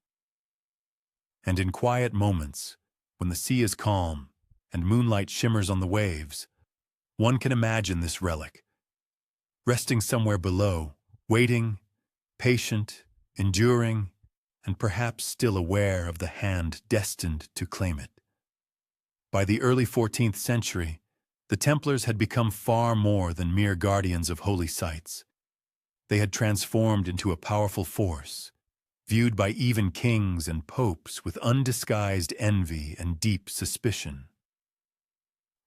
And in quiet moments, when the sea is calm and moonlight shimmers on the waves, one can imagine this relic, resting somewhere below, waiting, patient, enduring, and perhaps still aware of the hand destined to claim it. By the early 14th century, the Templars had become far more than mere guardians of holy sites. They had transformed into a powerful force, viewed by even kings and popes with undisguised envy and deep suspicion.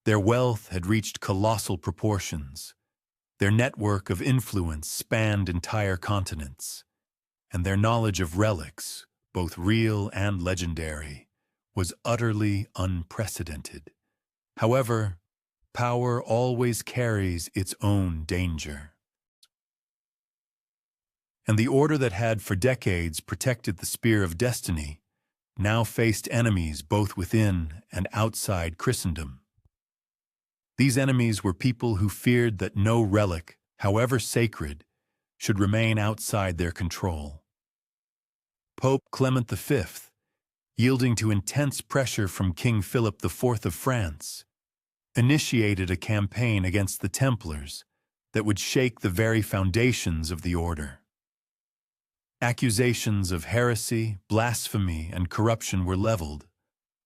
Their wealth had reached colossal proportions. Their network of influence spanned entire continents, and their knowledge of relics, both real and legendary, was utterly unprecedented. However, power always carries its own danger. And the order that had for decades protected the spear of destiny now faced enemies both within and outside Christendom. These enemies were people who feared that no relic, however sacred, should remain outside their control. Pope Clement V, yielding to intense pressure from King Philip IV of France, initiated a campaign against the Templars that would shake the very foundations of the order. Accusations of heresy, blasphemy, and corruption were leveled,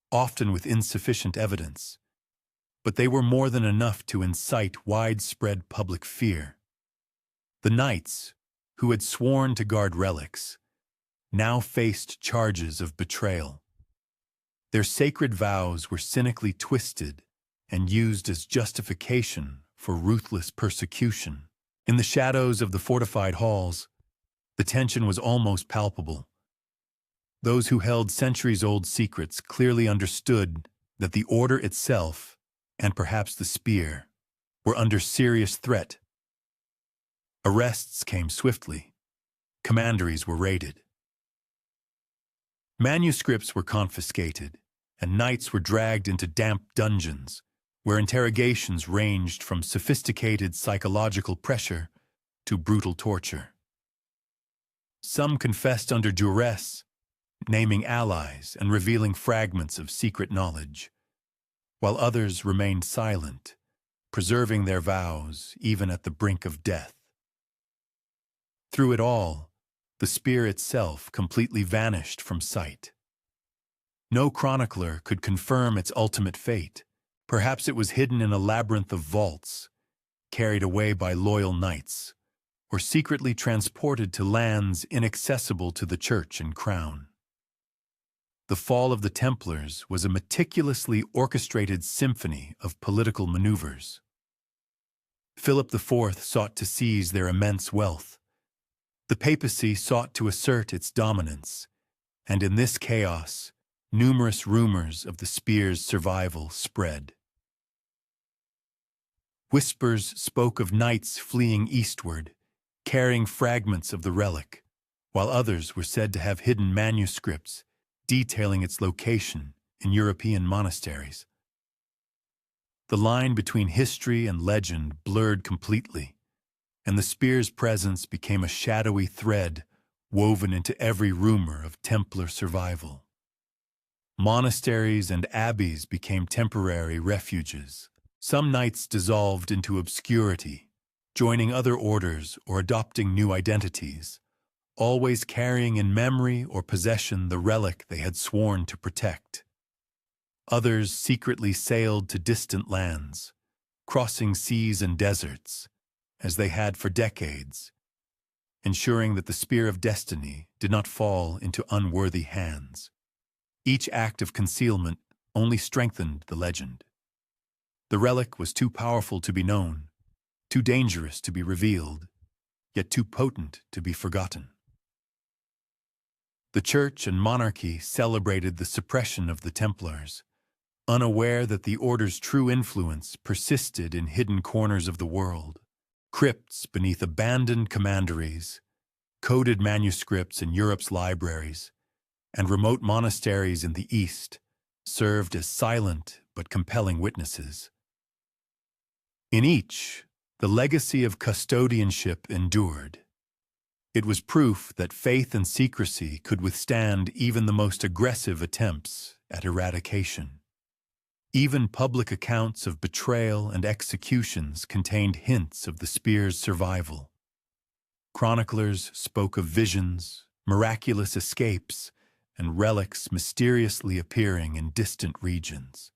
often with insufficient evidence, but they were more than enough to incite widespread public fear. The knights, who had sworn to guard relics, now faced charges of betrayal. Their sacred vows were cynically twisted and used as justification for ruthless persecution. In the shadows of the fortified halls, the tension was almost palpable. Those who held centuries-old secrets clearly understood that the order itself, and perhaps the spear, were under serious threat. Arrests came swiftly. Commanderies were raided. Manuscripts were confiscated, and knights were dragged into damp dungeons, where interrogations ranged from sophisticated psychological pressure to brutal torture. Some confessed under duress, naming allies and revealing fragments of secret knowledge, while others remained silent, preserving their vows even at the brink of death. Through it all, the spear itself completely vanished from sight. No chronicler could confirm its ultimate fate. Perhaps it was hidden in a labyrinth of vaults, carried away by loyal knights, or secretly transported to lands inaccessible to the church and crown. The fall of the Templars was a meticulously orchestrated symphony of political maneuvers. Philip IV sought to seize their immense wealth. The papacy sought to assert its dominance, and in this chaos, numerous rumors of the spear's survival spread. Whispers spoke of knights fleeing eastward, carrying fragments of the relic, while others were said to have hidden manuscripts detailing its location in European monasteries. The line between history and legend blurred completely, and the spear's presence became a shadowy thread woven into every rumor of Templar survival. Monasteries and abbeys became temporary refuges. Some knights dissolved into obscurity, joining other orders or adopting new identities, always carrying in memory or possession the relic they had sworn to protect. Others secretly sailed to distant lands, crossing seas and deserts, as they had for decades, ensuring that the spear of destiny did not fall into unworthy hands. Each act of concealment only strengthened the legend. The relic was too powerful to be known, too dangerous to be revealed, yet too potent to be forgotten. The church and monarchy celebrated the suppression of the Templars, unaware that the order's true influence persisted in hidden corners of the world. Crypts beneath abandoned commanderies, coded manuscripts in Europe's libraries, and remote monasteries in the East served as silent but compelling witnesses. In each, the legacy of custodianship endured. It was proof that faith and secrecy could withstand even the most aggressive attempts at eradication. Even public accounts of betrayal and executions contained hints of the spear's survival. Chroniclers spoke of visions, miraculous escapes, and relics mysteriously appearing in distant regions.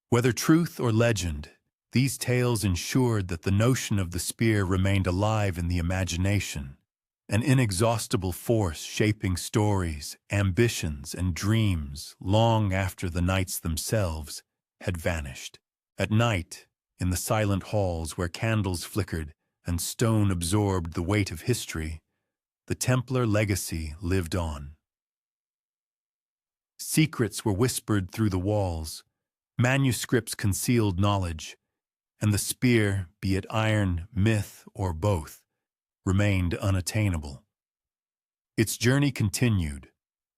Whether truth or legend, these tales ensured that the notion of the spear remained alive in the imagination, an inexhaustible force shaping stories, ambitions, and dreams long after the knights themselves had vanished. At night, in the silent halls where candles flickered and stone absorbed the weight of history, the Templar legacy lived on. Secrets were whispered through the walls, manuscripts concealed knowledge, and the spear, be it iron, myth, or both, remained unattainable. Its journey continued,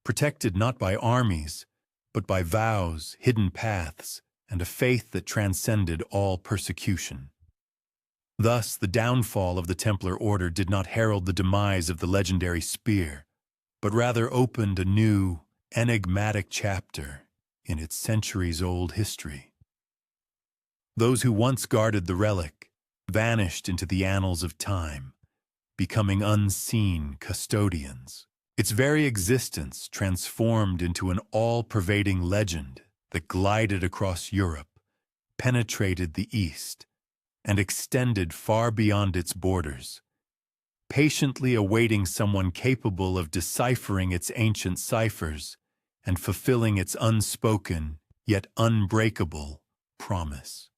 protected not by armies, but by vows, hidden paths, and a faith that transcended all persecution. Thus, the downfall of the Templar Order did not herald the demise of the legendary spear, but rather opened a new, enigmatic chapter in its centuries-old history. Those who once guarded the relic vanished into the annals of time, becoming unseen custodians. Its very existence transformed into an all-pervading legend that glided across Europe, penetrated the East, and extended far beyond its borders, patiently awaiting someone capable of deciphering its ancient ciphers and fulfilling its unspoken, yet unbreakable, promise.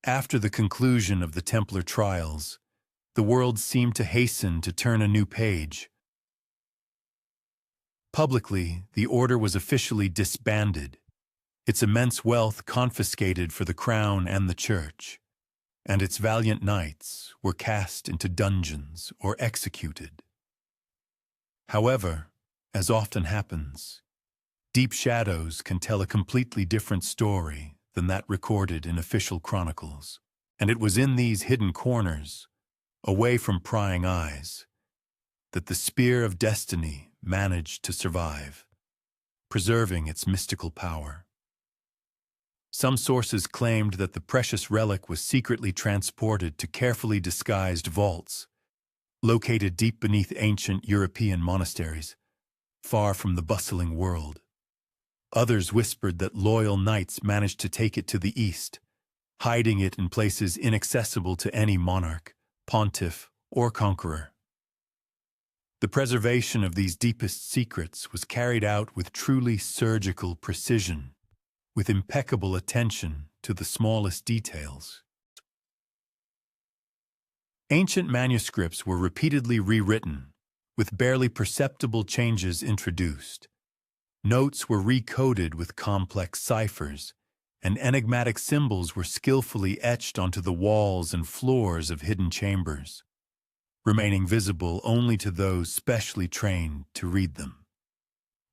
After the conclusion of the Templar trials, the world seemed to hasten to turn a new page. Publicly, the order was officially disbanded, its immense wealth confiscated for the crown and the church, and its valiant knights were cast into dungeons or executed. However, as often happens, deep shadows can tell a completely different story than that recorded in official chronicles, and it was in these hidden corners, away from prying eyes, that the spear of destiny managed to survive, preserving its mystical power. Some sources claimed that the precious relic was secretly transported to carefully disguised vaults, located deep beneath ancient European monasteries, far from the bustling world. Others whispered that loyal knights managed to take it to the east, hiding it in places inaccessible to any monarch, pontiff, or conqueror. The preservation of these deepest secrets was carried out with truly surgical precision, with impeccable attention to the smallest details. Ancient manuscripts were repeatedly rewritten, with barely perceptible changes introduced. Notes were recoded with complex ciphers, and enigmatic symbols were skillfully etched onto the walls and floors of hidden chambers, remaining visible only to those specially trained to read them.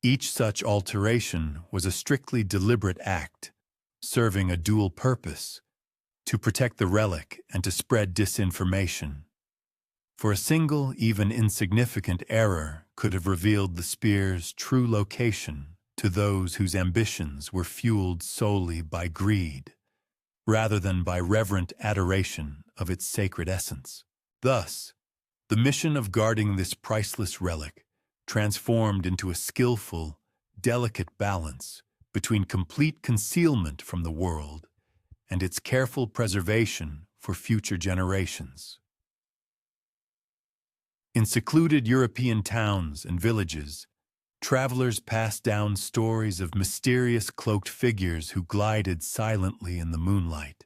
Each such alteration was a strictly deliberate act, serving a dual purpose: to protect the relic and to spread disinformation. For a single, even insignificant error could have revealed the spear's true location to those whose ambitions were fueled solely by greed, rather than by reverent adoration of its sacred essence. Thus, the mission of guarding this priceless relic transformed into a skillful, delicate balance between complete concealment from the world and its careful preservation for future generations. In secluded European towns and villages, travelers passed down stories of mysterious cloaked figures who glided silently in the moonlight,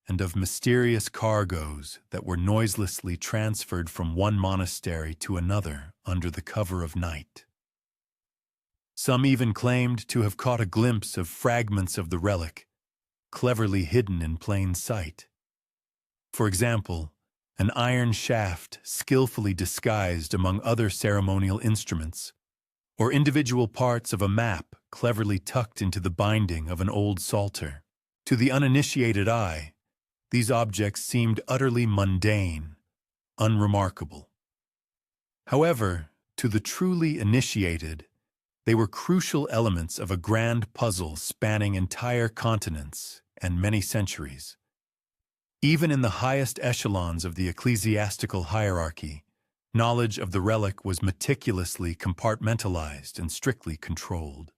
and of mysterious cargoes that were noiselessly transferred from one monastery to another under the cover of night. Some even claimed to have caught a glimpse of fragments of the relic, cleverly hidden in plain sight. For example, an iron shaft skillfully disguised among other ceremonial instruments, or individual parts of a map cleverly tucked into the binding of an old psalter. To the uninitiated eye, these objects seemed utterly mundane, unremarkable. However, to the truly initiated, they were crucial elements of a grand puzzle spanning entire continents and many centuries. Even in the highest echelons of the ecclesiastical hierarchy, knowledge of the relic was meticulously compartmentalized and strictly controlled.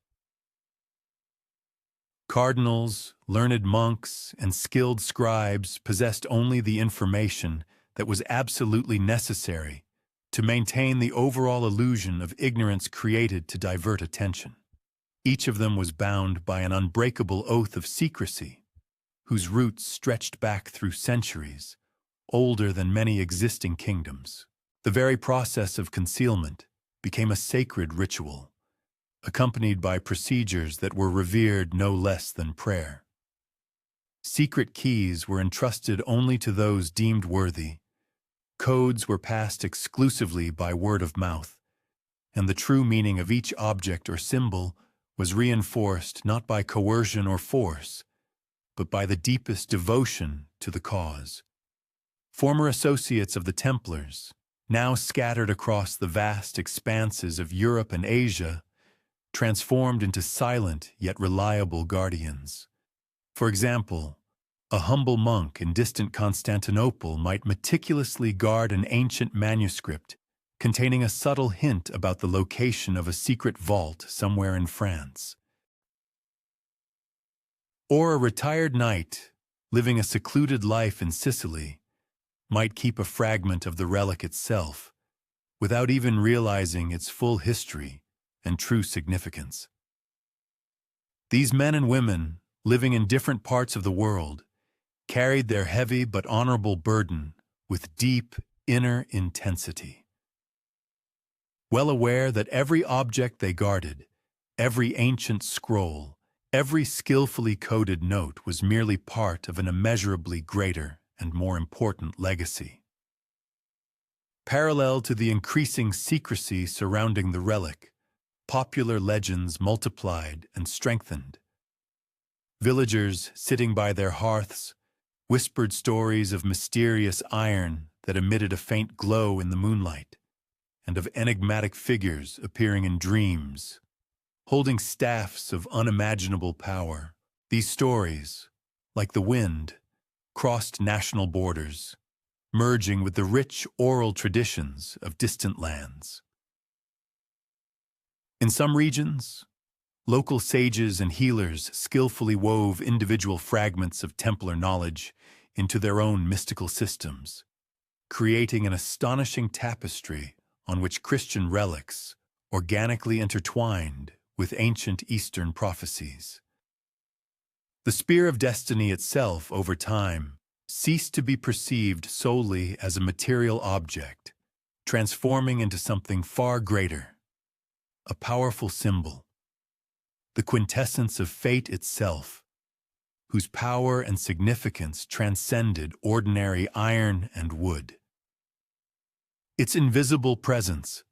Cardinals, learned monks, and skilled scribes possessed only the information that was absolutely necessary to maintain the overall illusion of ignorance created to divert attention. Each of them was bound by an unbreakable oath of secrecy, whose roots stretched back through centuries, older than many existing kingdoms. The very process of concealment became a sacred ritual, accompanied by procedures that were revered no less than prayer. Secret keys were entrusted only to those deemed worthy, codes were passed exclusively by word of mouth, and the true meaning of each object or symbol was reinforced not by coercion or force, but by the deepest devotion to the cause. Former associates of the Templars, now scattered across the vast expanses of Europe and Asia, transformed into silent yet reliable guardians. For example, a humble monk in distant Constantinople might meticulously guard an ancient manuscript containing a subtle hint about the location of a secret vault somewhere in France. Or a retired knight, living a secluded life in Sicily, might keep a fragment of the relic itself, without even realizing its full history and true significance. These men and women, living in different parts of the world, carried their heavy but honorable burden with deep inner intensity. Well aware that every object they guarded, every ancient scroll, every skillfully coded note was merely part of an immeasurably greater and more important legacy. Parallel to the increasing secrecy surrounding the relic, popular legends multiplied and strengthened. Villagers sitting by their hearths whispered stories of mysterious iron that emitted a faint glow in the moonlight, and of enigmatic figures appearing in dreams, holding staffs of unimaginable power. These stories, like the wind, crossed national borders, merging with the rich oral traditions of distant lands. In some regions, local sages and healers skillfully wove individual fragments of Templar knowledge into their own mystical systems, creating an astonishing tapestry on which Christian relics organically intertwined with ancient Eastern prophecies. The spear of destiny itself, over time, ceased to be perceived solely as a material object, transforming into something far greater, a powerful symbol, the quintessence of fate itself, whose power and significance transcended ordinary iron and wood. Its invisible presence,